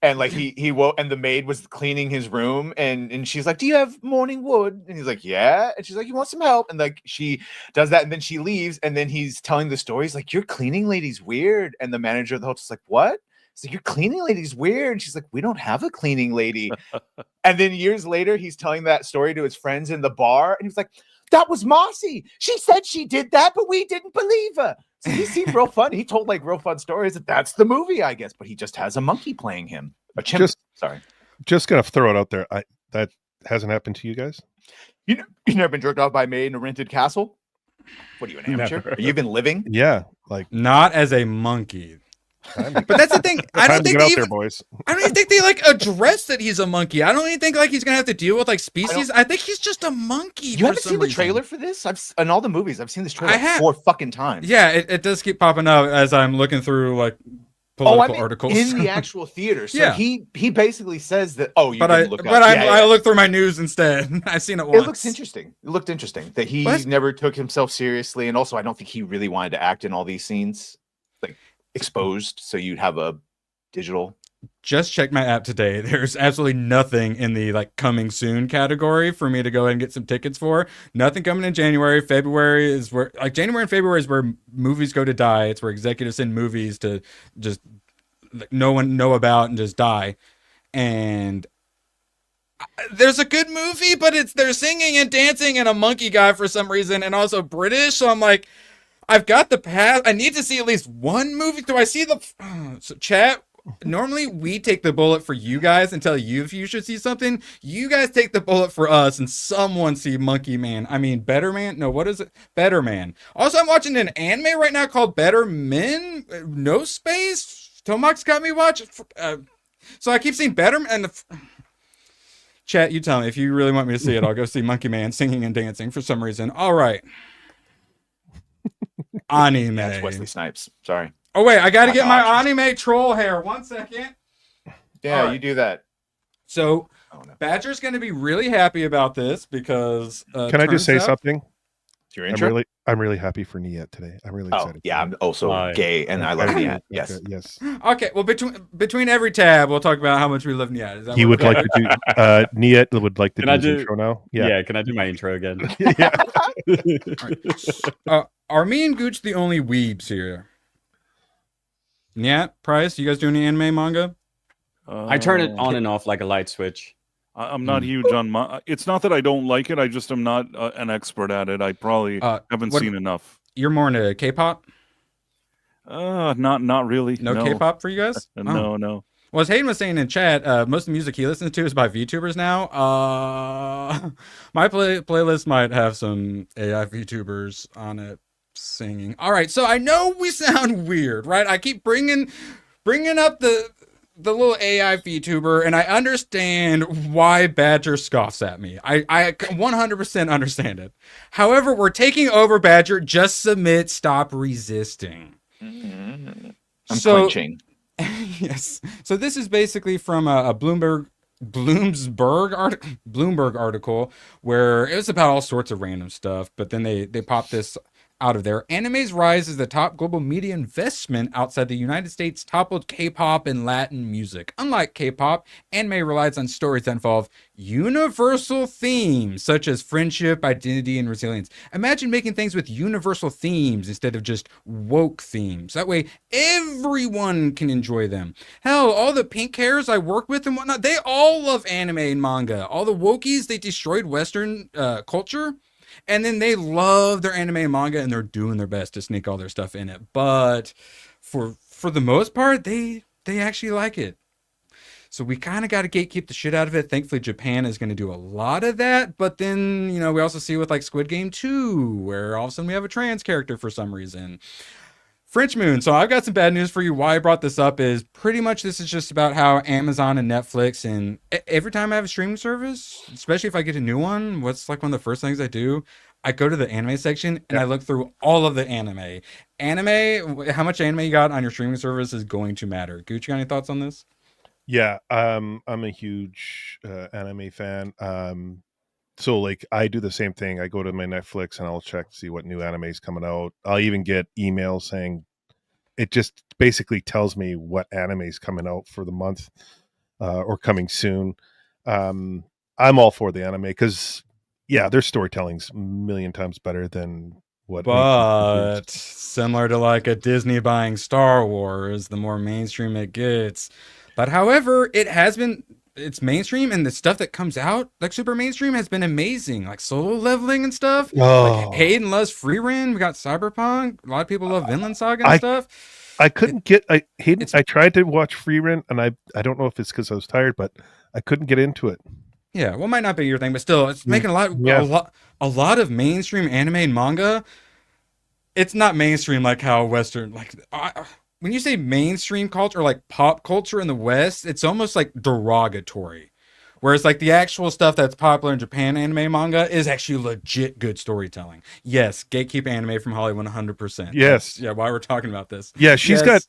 And like he woke, and the maid was cleaning his room, and she's like, "Do you have morning wood?" And he's like, "Yeah." And she's like, "You want some help?" And like she does that, and then she leaves, and then he's telling the story. He's like, "Your cleaning lady's weird." And the manager of the hotel's like, "What?" He's like, "Your cleaning lady's weird." And she's like, "We don't have a cleaning lady." And then years later, he's telling that story to his friends in the bar, and he's like, "That was Marcy. She said she did that, but we didn't believe her." So he seemed real fun. He told like real fun stories. That's the movie, I guess. But he just has a monkey playing him. A chimp. Just gonna throw it out there. That hasn't happened to you guys. You've never been jerked off by a maid in a rented castle? What are you, an amateur? Never. Are you even living? Yeah, like not as a monkey. But that's the thing. I don't think out they there, even, boys. I don't even think they like address that he's a monkey. I don't even think like he's gonna have to deal with like species. I think he's just a monkey. You haven't seen the trailer for this? In all the movies, I've seen this trailer I have. 4 fucking times. Yeah, it does keep popping up as I'm looking through like political articles in the actual theater. So yeah. he basically says that. Oh, you but didn't look up. I look through my news instead. I've seen it once. It looks interesting. It looked interesting that he never took himself seriously, and also I don't think he really wanted to act in all these scenes, like exposed. So you'd have a digital. Just checked my app today. There's absolutely nothing in the like coming soon category for me to go ahead and get some tickets for. Nothing coming in January. February is where like January and February is where movies go to die. It's where executives send movies to just like, no one know about and just die. And there's a good movie, but they're singing and dancing and a monkey guy for some reason, and also British. So I'm like, I've got the pass. I need to see at least one movie. Do I see the so chat? Normally we take the bullet for you guys and tell you if you should see something. You guys take the bullet for us and someone see Monkey Man. I mean, Better Man? No, what is it? Better Man. Also, I'm watching an anime right now called Better Men. No space. Tomok's got me watching. So I keep seeing Better Man. Chat, you tell me if you really want me to see it. I'll go see Monkey Man singing and dancing for some reason. All right. Anime. That's Wesley Snipes. Sorry. Oh wait, I gotta get my anime troll hair. 1 second. Yeah, right. You do that. So Badger's gonna be really happy about this because can I just say something? Your I'm intro? really happy for Niet today. I'm really Oh, excited. yeah, I'm also gay, and I love Okay, Niet. Yes. okay, yes. Okay, well, between every tab, we'll talk about how much we love Niet. Is that He what would we're like to do. Niet would like to Can do I his do intro now. Yeah. Can I do my intro again? Yeah. Are me and Gooch the only weebs here? Niet, Price, you guys do any anime manga? I turn it on and off like a light switch. I'm not huge on it's not that I don't like it. I just am not an expert at it. I probably haven't seen enough. You're more into K-pop? Not really. No K-pop for you guys? No. Well, as Hayden was saying in chat, most of the music he listens to is by VTubers now. My playlist might have some AI VTubers on it singing. All right, so I know we sound weird, right? I keep bringing up the little AI VTuber, and I understand why Badger scoffs at me. I 100% understand it. However, we're taking over, Badger. Just submit. Stop resisting. I'm clenching. Yes. So this is basically from a Bloomberg article where it was about all sorts of random stuff, but then they popped this out of there. Anime's rise as the top global media investment outside the United States toppled K-pop and Latin music. Unlike K-pop, anime relies on stories that involve universal themes such as friendship, identity, and resilience. Imagine making things with universal themes instead of just woke themes. That way, everyone can enjoy them. Hell, all the pink hairs I work with and whatnot, they all love anime and manga. All the wokies, they destroyed Western culture. And then they love their anime and manga, and they're doing their best to sneak all their stuff in it. But for the most part, they actually like it. So we kind of got to gatekeep the shit out of it. Thankfully, Japan is going to do a lot of that. But then, we also see with like Squid Game 2, where all of a sudden we have a trans character for some reason. French Moon. So I've got some bad news for you. Why I brought this up is pretty much this is just about how Amazon and Netflix, and every time I have a streaming service, especially if I get a new one, what's like one of the first things I do? I go to the anime section and I look through all of the anime. How much anime you got on your streaming service is going to matter. Gucci, got any thoughts on this? Yeah, I'm a huge anime fan. So like I do the same thing. I go to my Netflix and I'll check to see what new anime is coming out. I'll even get emails saying it just basically tells me what anime is coming out for the month or coming soon. I'm all for the anime because their storytelling's a million times better than what. But similar to like a Disney buying Star Wars, the more mainstream it gets. But however, it's mainstream, and the stuff that comes out like super mainstream has been amazing, like Solo Leveling and stuff. Like Hayden loves Freerun. We got Cyberpunk. A lot of people love Vinland Saga and stuff. I couldn't I tried to watch Freerun, and I don't know if it's because I was tired, but I couldn't get into it. Yeah, well, it might not be your thing, but still, it's making a lot of mainstream anime and manga. It's not mainstream like how Western when you say mainstream culture or like pop culture in the West, it's almost like derogatory. Whereas like the actual stuff that's popular in Japan, anime, manga, is actually legit good storytelling. Yes, gatekeep anime from Hollywood 100%. Yes. Yeah, why we're talking about this. Yeah, she's got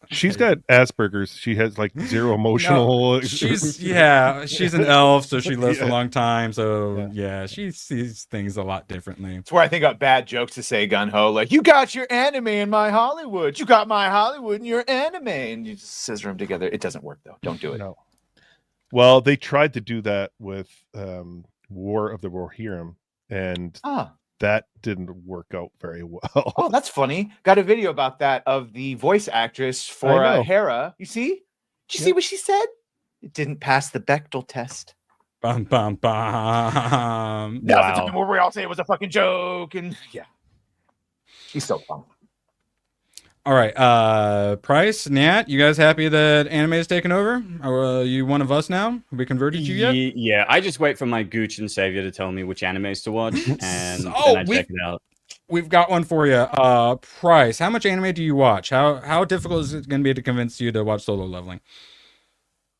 Asperger's. She has like zero emotional. No, she's an elf, so she lives for a long time. So she sees things a lot differently. It's where I think of bad jokes to say, gun ho, like, you got your anime in my Hollywood. You got my Hollywood in your anime. And you just scissor them together. It doesn't work, though. Don't do it. No. Well, they tried to do that with War of the Rohirrim, and that didn't work out very well. Oh, that's funny. Got a video about that of the voice actress for Hera. You see? Did you see what she said? It didn't pass the Bechdel test. Bum, bum, bum. That was the time where we all say it was a fucking joke, and she's so fun. All right, Price, Nat, you guys happy that anime is taking over? Are you one of us now? Have we converted you yet? Yeah, I just wait for my Gooch and Savior to tell me which animes to watch, and then I check it out. We've got one for you. Price, how much anime do you watch? How difficult is it going to be to convince you to watch Solo Leveling?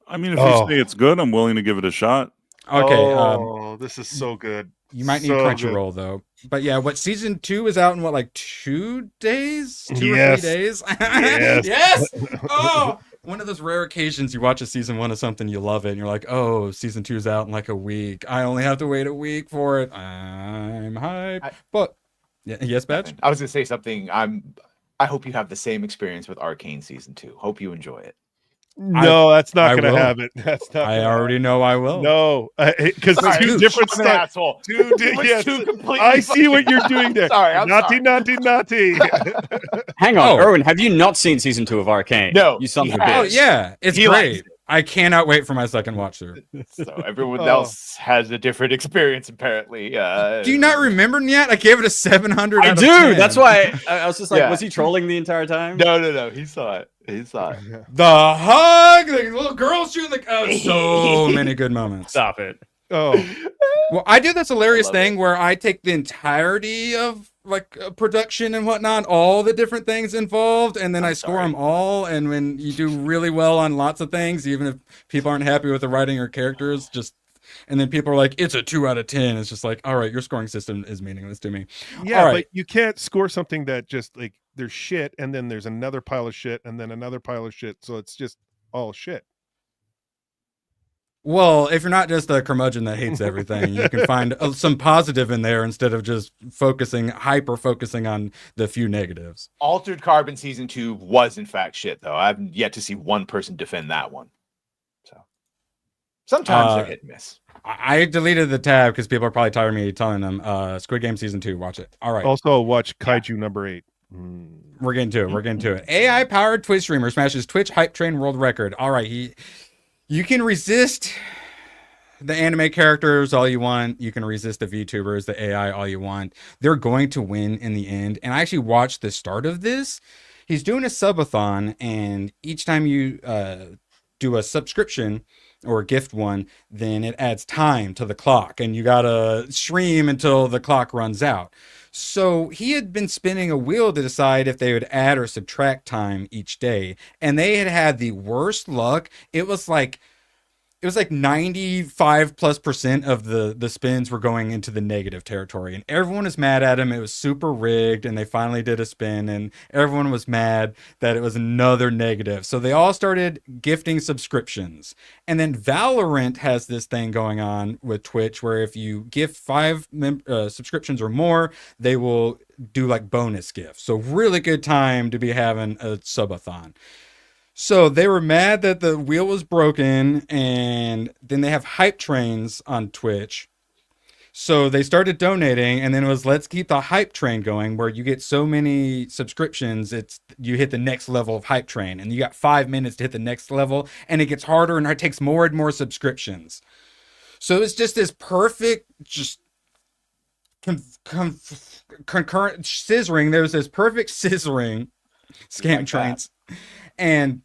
I mean, if you say it's good, I'm willing to give it a shot. Okay. This is so good. You might need Crunchyroll though. But yeah, season 2 is out in like 2 days? 2 or 3 days? Yes. Oh, one of those rare occasions you watch a season 1 of something, you love it, and you're like, oh, season 2 is out in like a week. I only have to wait a week for it. I'm hyped. But Yes, Badge? I was gonna say something. I hope you have the same experience with Arcane season 2. Hope you enjoy it. No, that's not I going to will. have it. That's not. I already know I will. No, because Sorry, two Gooch, different I'm an stuff. asshole. Two, It was yes, two completely I see fucking- what you're doing there. Sorry, I'm naughty, sorry. naughty. Hang on, Oh. Erwin, have you not seen season 2 of Arcane? No, You son of a he bitch. Oh has. yeah, it's He likes great. I cannot wait for my second watch through. So everyone Oh. else has a different experience, apparently. Do you not remember yet? I gave it a 700. I out of do. 10. That's why I was just like, Yeah. was he trolling the entire time? No. He saw it. He saw it. The hug, the little girl shooting the so many good moments. Stop it. Oh, Well, I do this hilarious love thing where I take the entirety of like production and whatnot, all the different things involved, and then I score them all. And when you do really well on lots of things, even if people aren't happy with the writing or characters, and then people are like, it's a 2 out of 10. It's just like, all right, your scoring system is meaningless to me. yeah, All right. but you can't score something that just like there's shit, and then there's another pile of shit, and then another pile of shit. So it's just all shit. Well, if you're not just a curmudgeon that hates everything, you can find some positive in there instead of just hyper focusing on the few negatives. Altered Carbon season 2 was in fact shit, though. I've yet to see one person defend that one. So sometimes they're hit and miss. I deleted the tab because people are probably tired of me telling them. Squid Game season 2, watch it. All right. Also, watch Kaiju number 8. We're getting to it. AI powered Twitch streamer smashes Twitch hype train world record. All right. You can resist the anime characters all you want. You can resist the VTubers, the AI all you want. They're going to win in the end. And I actually watched the start of this. He's doing a subathon, and each time you do a subscription or gift one, then it adds time to the clock, and you gotta stream until the clock runs out. So he had been spinning a wheel to decide if they would add or subtract time each day, and they had the worst luck. It was like 95+% of the spins were going into the negative territory, and everyone was mad at him. It was super rigged, and they finally did a spin, and everyone was mad that it was another negative. So they all started gifting subscriptions. And then Valorant has this thing going on with Twitch where if you gift 5 subscriptions or more, they will do like bonus gifts. So really good time to be having a subathon. So they were mad that the wheel was broken, and then they have hype trains on Twitch. So they started donating, and then it was, let's keep the hype train going, where you get so many subscriptions, you hit the next level of hype train, and you got 5 minutes to hit the next level, and it gets harder, and it takes more and more subscriptions. So it's just this perfect, just concurrent scissoring. There's this perfect scissoring scam trains, and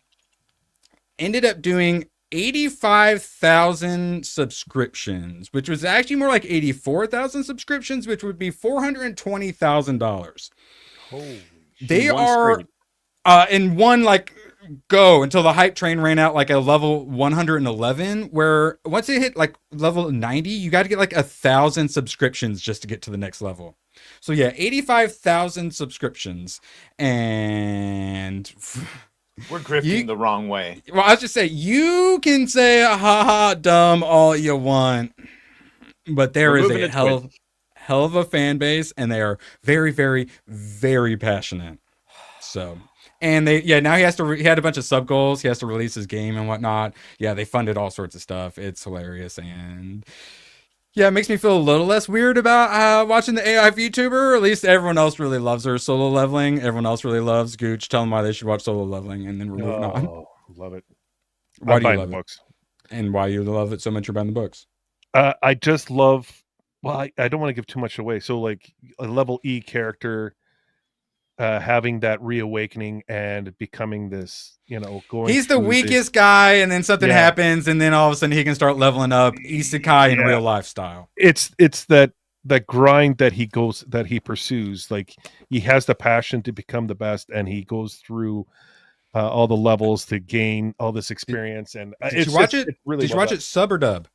ended up doing 85,000 subscriptions, which was actually more like 84,000 subscriptions, which would be $420,000. They are in one like go until the hype train ran out like a level 111, where once it hit like level 90, you got to get like 1,000 subscriptions just to get to the next level. So yeah, 85,000 subscriptions, and we're grifting the wrong way. Well, I was just say, you can say haha dumb all you want, but there is a hell of a fan base, and they are very, very, very passionate. So, and now he had a bunch of sub goals. He has to release his game and whatnot. Yeah, they funded all sorts of stuff. It's hilarious, and yeah, it makes me feel a little less weird about watching the AI VTuber. At least everyone else really loves her solo leveling. Everyone else really loves Gooch. Tell them why they should watch solo leveling, and then we're moving on. Love it. Why do you buying love the it? books. And why you love it so much? You're buying the books. I just love. Well, I don't want to give too much away. So, like a level E character, having that reawakening and becoming this, going. He's the weakest guy, and then something happens, and then all of a sudden he can start leveling up. Isekai in real life style. It's that grind that he pursues. Like he has the passion to become the best, and he goes through all the levels to gain all this experience. And Did you watch it? Did you watch it sub or dub?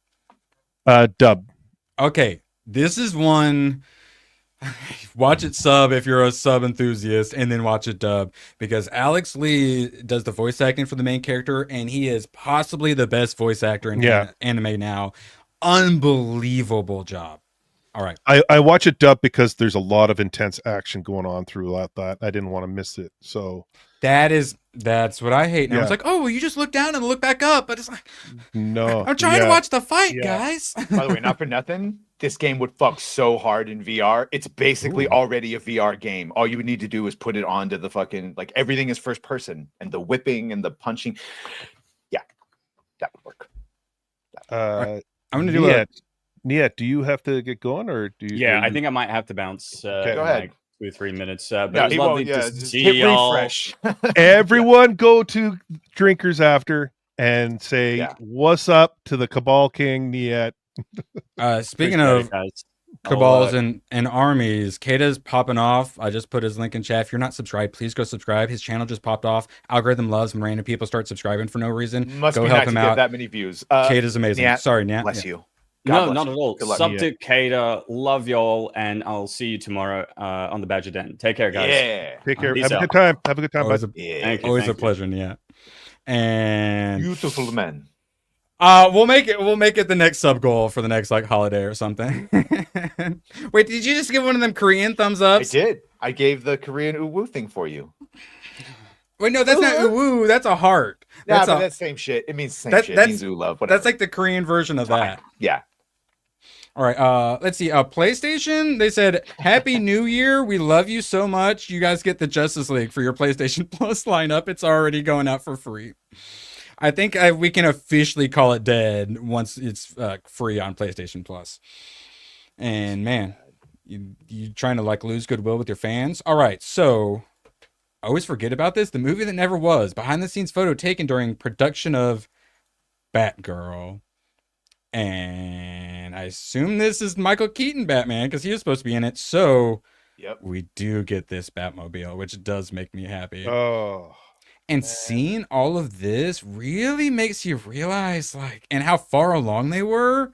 Dub. Okay, this is one. Watch it sub if you're a sub enthusiast, and then watch it dub, because Alex Lee does the voice acting for the main character, and he is possibly the best voice actor in anime now. Unbelievable job. All right. I watch it dubbed because there's a lot of intense action going on throughout that. I didn't want to miss it. So that's what I hate. And I was Yeah. like, oh, well, you just look down and look back up. But it's like, no, I'm trying to watch the fight, Yeah. guys. By the way, not for nothing, this game would fuck so hard in VR. It's basically already a VR game. All you would need to do is put it onto the fucking, like, everything is first person, and the whipping and the punching. Yeah, that would work. I'm gonna do Niet, do you have to get going, or do you? Yeah, I think I might have to bounce. Go in ahead. like 2 or 3 minutes. But No, it was he lovely won't, yeah, to just see hit y'all. refresh. Everyone go to Drinkers After and say what's up to the Cabal King Niet. Speaking Appreciate of it, guys. cabals and armies, Kata's popping off. I just put his link in chat. If you're not subscribed, please go subscribe. His channel just popped off. Algorithm loves when random people start subscribing for no reason. Must go be help nice him to get out. that many views. Kata's amazing. Nat, Sorry, Nat. bless Yeah. you. No, bless not you. at all. Good luck. Sub to Cater. Love y'all, and I'll see you tomorrow on the Badger Den. Take care, guys. Yeah. Take care. Peace Have a out. good time. Have a good time. Always Bud. Thank you, always thank a you. pleasure, yeah. And Beautiful man. we'll make it the next sub goal for the next like holiday or something. Wait, did you just give one of them Korean thumbs I ups? did. I gave the Korean uwu thing for you. Wait, no, that's not uwu. That's a heart. Yeah, That's but a- that's same shit. It means the same That- shit. It that's- means ooh love. Whatever. That's like the Korean version of that. Yeah. All right, let's see. PlayStation, they said, Happy New Year. We love you so much. You guys get the Justice League for your PlayStation Plus lineup. It's already going out for free. I think we can officially call it dead once it's free on PlayStation Plus. And man, you trying to like lose goodwill with your fans? All right, so I always forget about this. The movie that never was. Behind the scenes photo taken during production of Batgirl. And I assume this is Michael Keaton Batman because he was supposed to be in it. So we do get this Batmobile, which does make me happy. Oh, and seeing all of this really makes you realize like and how far along they were.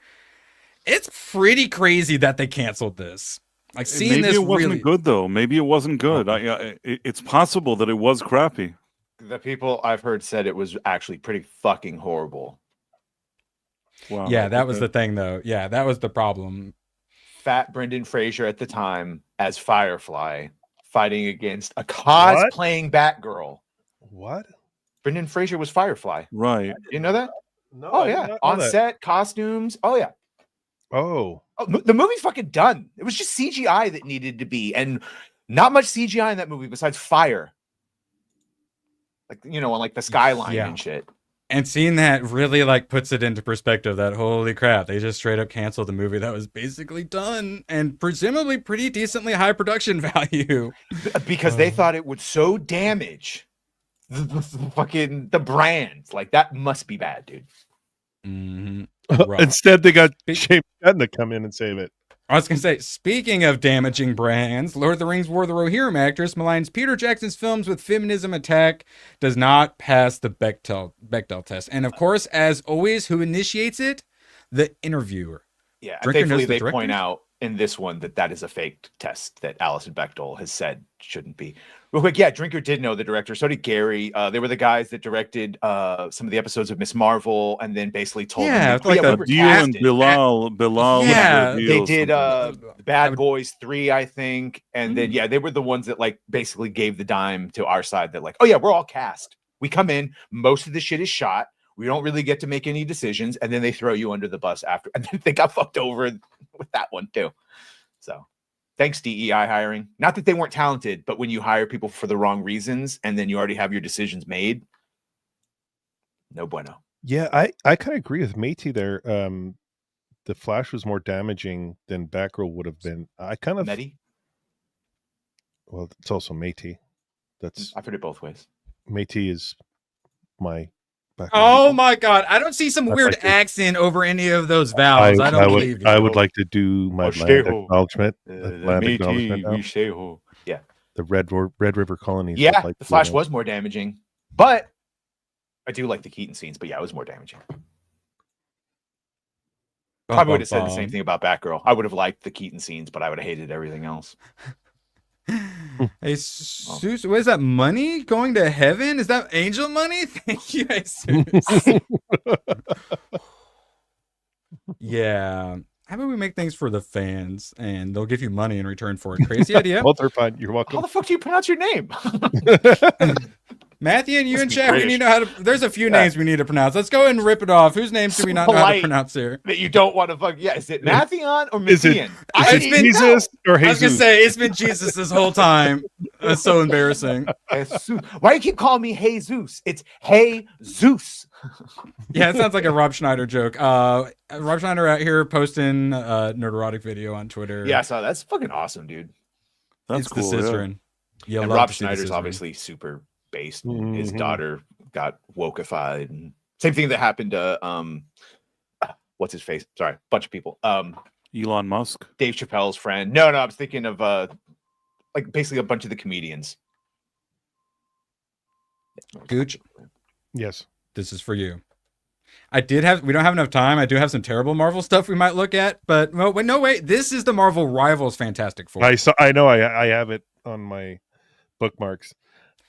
It's pretty crazy that they canceled this. Like seeing Maybe this it wasn't really good though. Maybe it wasn't good. It's possible that it was crappy. The people I've heard said it was actually pretty fucking horrible. Wow. Yeah, that was the thing though. Yeah, that was the problem. Fat Brendan Fraser at the time as Firefly fighting against a cosplaying Batgirl. What? Brendan Fraser was Firefly. Right. You know that? No. Oh I did yeah. not know On that. set, costumes. Oh yeah. Oh. The movie's fucking done. It was just CGI that needed to be, and not much CGI in that movie besides fire. Like on like the skyline Yeah. and shit. And seeing that really like puts it into perspective that holy crap, they just straight up canceled the movie that was basically done and presumably pretty decently high production value. Because they thought it would so damage the brand. Like that must be bad, dude. Mm-hmm. Instead, they got James Gunn to come in and save it. I was going to say, speaking of damaging brands, Lord of the Rings War of the Rohirrim actress maligns Peter Jackson's films with feminism attack, does not pass the Bechdel test. And of course, as always, who initiates it? The interviewer. Yeah, Drinker knows thankfully the they point directors? out in this one that is a fake test that Alison Bechdel has said shouldn't be. Real quick, yeah, Drinker did know the director. So did Gary. They were the guys that directed some of the episodes of Miss Marvel, and then basically told Yeah, them, it's like we the were Dio and casted. Bilal. Yeah, and they Reveal, did something. Bad Boys 3, I think, and then they were the ones that like basically gave the dime to our side. That like, oh yeah, we're all cast. We come in, most of the shit is shot. We don't really get to make any decisions, and then they throw you under the bus after, and then they got fucked over with that one too. So, thanks DEI hiring. Not that they weren't talented, but when you hire people for the wrong reasons, and then you already have your decisions made, no bueno. Yeah, I kind of agree with Métis there. The Flash was more damaging than Batgirl would have been. I kind of Medi? Well, it's also Métis. That's I've heard it both ways. Métis is my. Oh my god, I don't see some I'd weird like to- accent over any of those vowels. I don't believe you. I would like to do my land acknowledgement. Land Métis, acknowledgement now. we say ho. Yeah. The Red River colonies. Yeah, I'd like the to, Flash was more damaging, but I do like the Keaton scenes. But yeah, it was more damaging. Probably would have said the same thing about Batgirl. I would have liked the Keaton scenes, but I would have hated everything else. Hey, Seuss, what is that money going to heaven? Is that angel money? Thank you, Jesus. Yeah. How about we make things for the fans and they'll give you money in return for it? Crazy idea. Well, they're fine. You're How welcome. the fuck do you pronounce your name? Matthew and you Must and be chat, we British. need to know how to. There's a few names we need to pronounce. Let's go ahead and rip it off. Whose names do we not know how to Polite pronounce here? that you don't want to fuck. Yeah, is it Mattheon or Is it- Matthean? It's been Jesus or I was gonna Jesus? say it's been Jesus this whole time. That's so embarrassing. Jesus. Why do you keep calling me Jesus? It's Hey Zeus. Yeah, it sounds like a Rob Schneider joke. Rob Schneider out here posting nerderotic video on Twitter. Yeah, I saw that. That's fucking awesome, dude. it's That's cool. the yeah. Cicerin. Yeah, And love Rob to see the Schneider's Cicerin. obviously super based. And His Mhm. daughter got wokeified. And same thing that happened to what's his face? Sorry, bunch of people. Elon Musk. Dave Chappelle's friend. No, I was thinking of like basically a bunch of the comedians. Gooch, Yes. this is for you. We don't have enough time. I do have some terrible Marvel stuff we might look at, but no, wait. This is the Marvel Rivals Fantastic Four. I know. I have it on my bookmarks.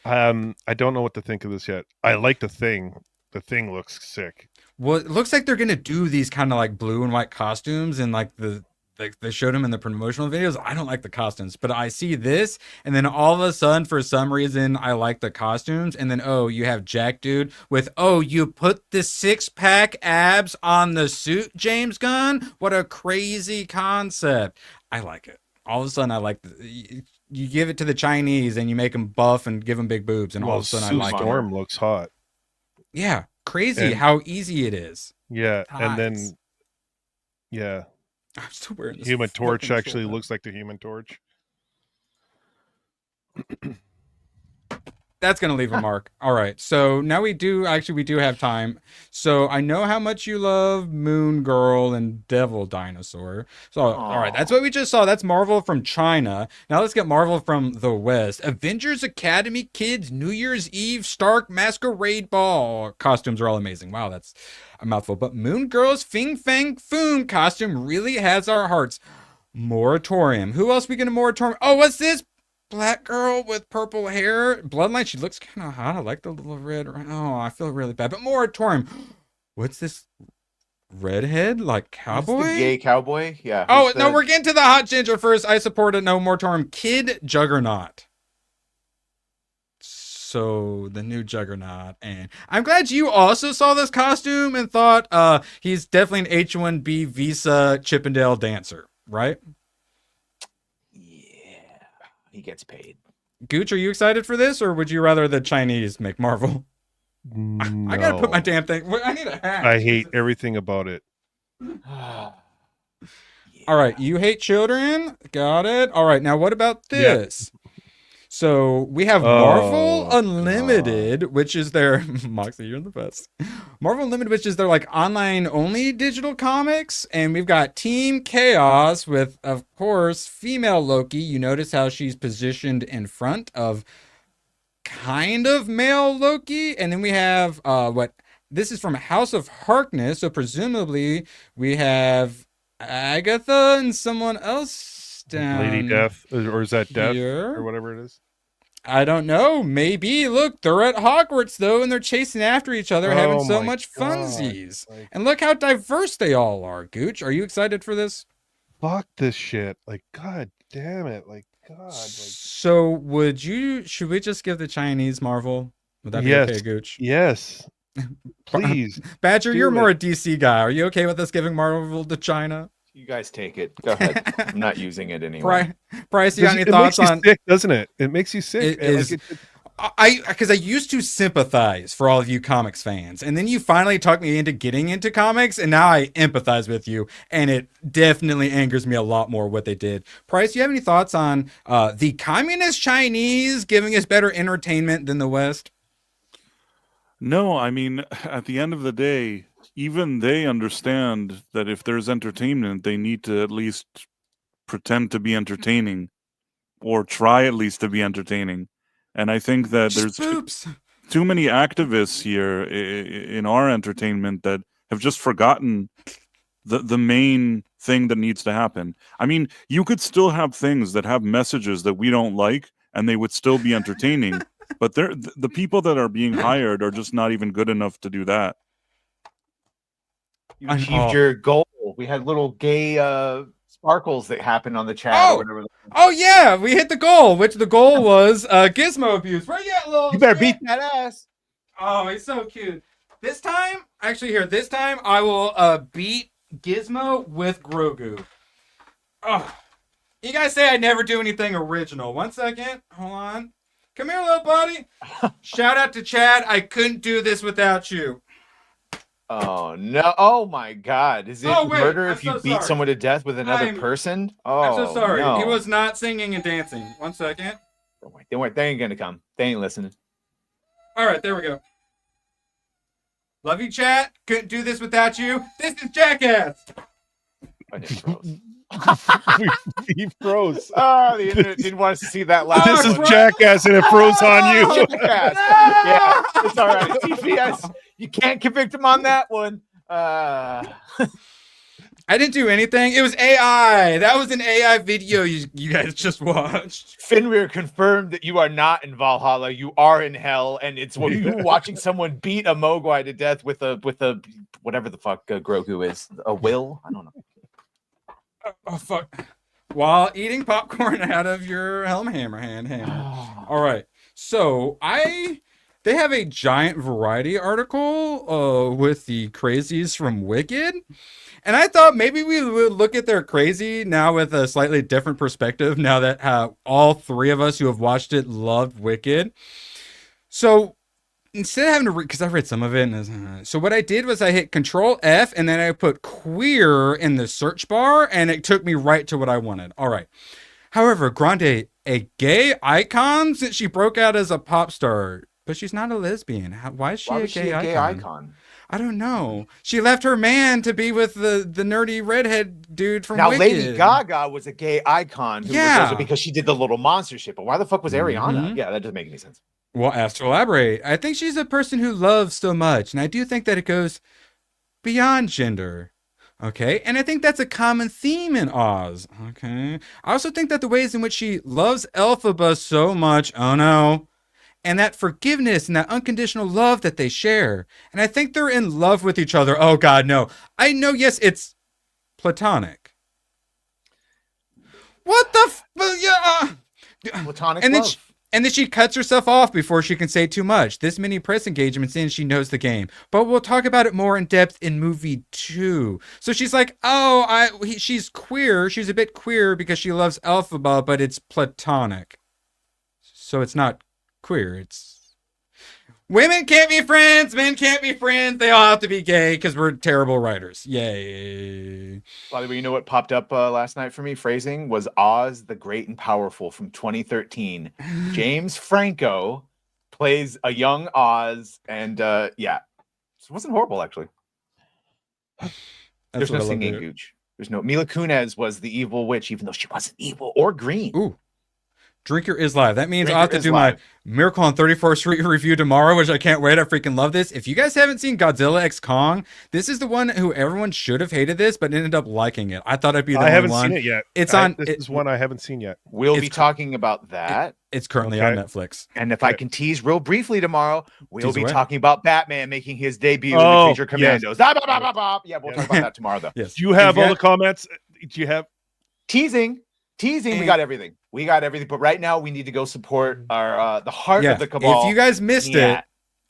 I don't know what to think of this yet. I like the Thing. The Thing looks sick. Well, it looks like they're gonna do these kind of like blue and white costumes, and like they showed them in the promotional videos. I don't like the costumes, but I see this, and then all of a sudden, for some reason, I like the costumes, and then you have Jack Dude with you put the 6-pack abs on the suit, James Gunn. What a crazy concept! I like it. All of a sudden, I like you give it to the Chinese and you make them buff and give them big boobs, and all of a sudden, I like it. Storm looks hot. Yeah, crazy And- how easy it is. Yeah, and then Ties. yeah, I'm still wearing this. Human Torch fucking actually short. looks like the Human Torch. That's gonna leave a mark. All right. So now we do have time. So I know how much you love Moon Girl and Devil Dinosaur. So all right, that's what we just saw. That's Marvel from China. Now let's get Marvel from the West. Avengers Academy Kids New Year's Eve Stark Masquerade Ball costumes are all amazing. Wow, that's a mouthful. But Moon Girl's Fing Fang Foom costume really has our hearts. Moratorium. Who else we get a moratorium? Oh, what's this? Black girl with purple hair. Bloodline. She looks kind of hot. I like the little red. Oh, I feel really bad. But Moratorium. What's this? Redhead? Like cowboy? The gay cowboy? Yeah. Oh, who's no, the- we're getting to the hot ginger first. I support it. No Moratorium. Kid Juggernaut. So the new Juggernaut. And I'm glad you also saw this costume and thought he's definitely an H-1B visa Chippendale dancer, right? He gets paid. Gooch, are you excited for this, or would you rather the Chinese make Marvel? I gotta put my damn thing. I need a hat. I hate everything about it. All right, you hate children. Got it. All right, now what about this? So we have Marvel Unlimited, which is their Moxie, you're the best. Marvel Unlimited, which is their like online only digital comics, and we've got Team Chaos with, of course, female Loki. You notice how she's positioned in front of kind of male Loki, and then we have this is from House of Harkness, so presumably we have Agatha and someone else down Lady Death, or is that Death here. or whatever it is? I don't know. Maybe. Look, they're at Hogwarts though, and they're chasing after each other, having Oh so my much God. funsies. And look how diverse they all are. Gooch, are you excited for this? Fuck this shit! Like, god damn it! Like, god. Like, So, should we just give the Chinese Marvel? Would that be yes, okay, Gooch? yes, please. Badger, do you're more a it. DC guy. Are you okay with us giving Marvel to China? You guys take it. Go ahead. I'm not using it anymore. Bryce, you got any It thoughts makes you on? sick, doesn't it? It makes you sick. It Like, is. Because I used to sympathize for all of you comics fans, and then you finally talked me into getting into comics, and now I empathize with you, and it definitely angers me a lot more what they did. Price, do you have any thoughts on the communist Chinese giving us better entertainment than the West? No, I mean, at the end of the day, even they understand that if there's entertainment, they need to at least pretend to be entertaining, or try at least to be entertaining. And I think that there's too many activists here in our entertainment that have just forgotten the main thing that needs to happen. I mean, you could still have things that have messages that we don't like, and they would still be entertaining. But the people that are being hired are just not even good enough to do that. You achieved your goal. We had little gay sparkles that happened on the chat. Oh, or whatever. Oh yeah, we hit the goal, which the goal was Gizmo abuse. Where you at, little? You better beat that ass. Oh, he's so cute. This time, this time I will beat Gizmo with Grogu. Oh, you guys say I never do anything original. 1 second, hold on. Come here, little buddy. Shout out to Chad. I couldn't do this without you. Oh no! Oh my God! Is it murder if you beat sorry. someone to death with another person? Oh, I'm so sorry. No. He was not singing and dancing. 1 second. Don't worry. They ain't gonna come. They ain't listening. All right, there we go. Love you, chat. Couldn't do this without you. This is Jackass. He froze. Oh, the internet didn't want us to see that last This is one. Jackass and it froze on you. Jackass. Yeah, it's all right. TPS, you can't convict him on that one. I didn't do anything. It was AI. That was an AI video you guys just watched. Fenrir confirmed that you are not in Valhalla. You are in hell, and it's you watching someone beat a Mogwai to death with a whatever the fuck Grogu is. A will? I don't know. Oh fuck! While eating popcorn out of your hammer. All right. So they have a giant variety article with the crazies from Wicked. And I thought maybe we would look at their crazy now with a slightly different perspective now that all three of us who have watched it loved Wicked. So instead of having to read, because I read some of it, so what I did was I hit Control F and then I put queer in the search bar and it took me right to what I wanted. All right. However, Grande, a gay icon since she broke out as a pop star, but she's not a lesbian. Why is she a gay icon? I don't know. She left her man to be with the nerdy redhead dude from Wicked. Lady Gaga was a gay icon who was also because she did the little monster shit. But why the fuck was Ariana? Yeah, that doesn't make any sense. Well, asked to elaborate. I think she's a person who loves so much. And I do think that it goes beyond gender. Okay. And I think that's a common theme in Oz. Okay. I also think that the ways in which she loves Elphaba so much. Oh no. And that forgiveness and that unconditional love that they share. And I think they're in love with each other. Oh, God, no. I know, yes, it's platonic. What the platonic and love. And then she cuts herself off before she can say too much. This many press engagements in, she knows the game. But we'll talk about it more in depth in movie 2. So she's like, she's queer. She's a bit queer because she loves Elphaba, but it's platonic. So it's not queer. It's women can't be friends, men can't be friends. They all have to be gay because we're terrible writers. Yay. By the way, you know what popped up last night for me? Phrasing was Oz the Great and Powerful from 2013. James Franco plays a young Oz, and it wasn't horrible actually. There's no singing gooch. There's no Mila Kunis was the evil witch, even though she wasn't evil or green. Ooh. Drinker is live. That means I'll have to do my Miracle on 34th Street review tomorrow, which I can't wait. I freaking love this. If you guys haven't seen Godzilla x Kong, this is the one who everyone should have hated this, but ended up liking it. I thought I'd be the only one. I haven't seen it yet. This is one I haven't seen yet. We'll be talking about that. It's currently on Netflix. And if I can tease real briefly tomorrow, we'll be talking about Batman making his debut in the Creature Commandos. Yes. Yeah, we'll talk about that tomorrow, though. Yes. Do you have all the comments? Do you have teasing? We got everything. But right now we need to go support our the heart of the cabal. If you guys missed it,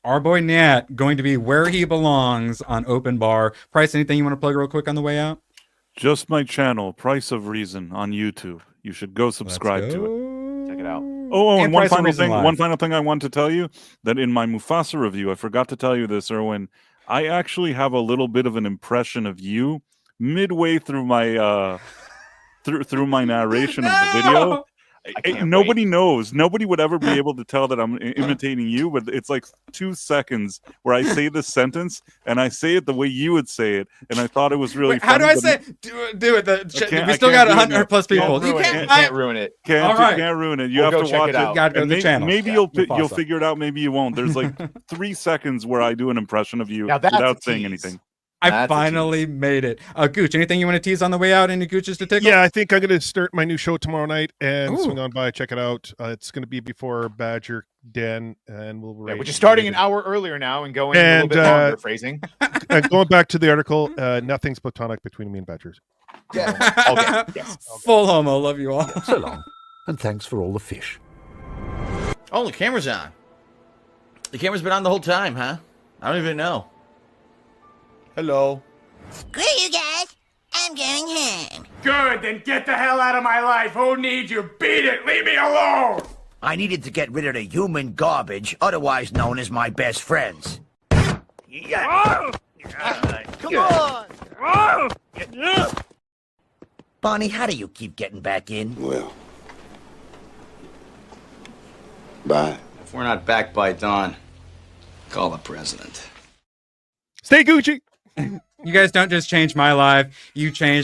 our boy Nat going to be where he belongs on Open Bar. Price, anything you want to plug real quick on the way out? Just my channel, Price of Reason on YouTube. You should go subscribe to it. Check it out. And one final thing I want to tell you, that in my Mufasa review, I forgot to tell you this, Erwin, I actually have a little bit of an impression of you midway through my through my narration of the video. Nobody knows. Nobody would ever be able to tell that I'm imitating you, but it's like 2 seconds where I say this sentence and I say it the way you would say it, and I thought it was really funny. How do I say do it? We still got 100 plus people. You can't ruin it. Can't ruin it. You have to watch it. You gotta go to the channel. Maybe you'll figure it out. Maybe you won't. There's like 3 seconds where I do an impression of you without saying anything. I finally made it. Gooch, anything you want to tease on the way out? Any Gooches to tickle? Yeah, I think I'm going to start my new show tomorrow night and Ooh. swing on by, check it out. It's going to be before Badger Den, and we'll which is starting an hour earlier now and going a little bit longer, phrasing. And going back to the article, nothing's platonic between me and Badgers. Yeah. Okay. Yes. Full homo. Love you all. So long, and thanks for all the fish. Oh, the camera's on. The camera's been on the whole time, huh? I don't even know. Hello. Screw you guys. I'm going home. Good, then get the hell out of my life. Who needs you? Beat it. Leave me alone. I needed to get rid of the human garbage, otherwise known as my best friends. Oh! Come on! Bonnie, how do you keep getting back in? Well, bye. If we're not back by dawn, call the president. Stay Gucci! You guys don't just change my life. You changed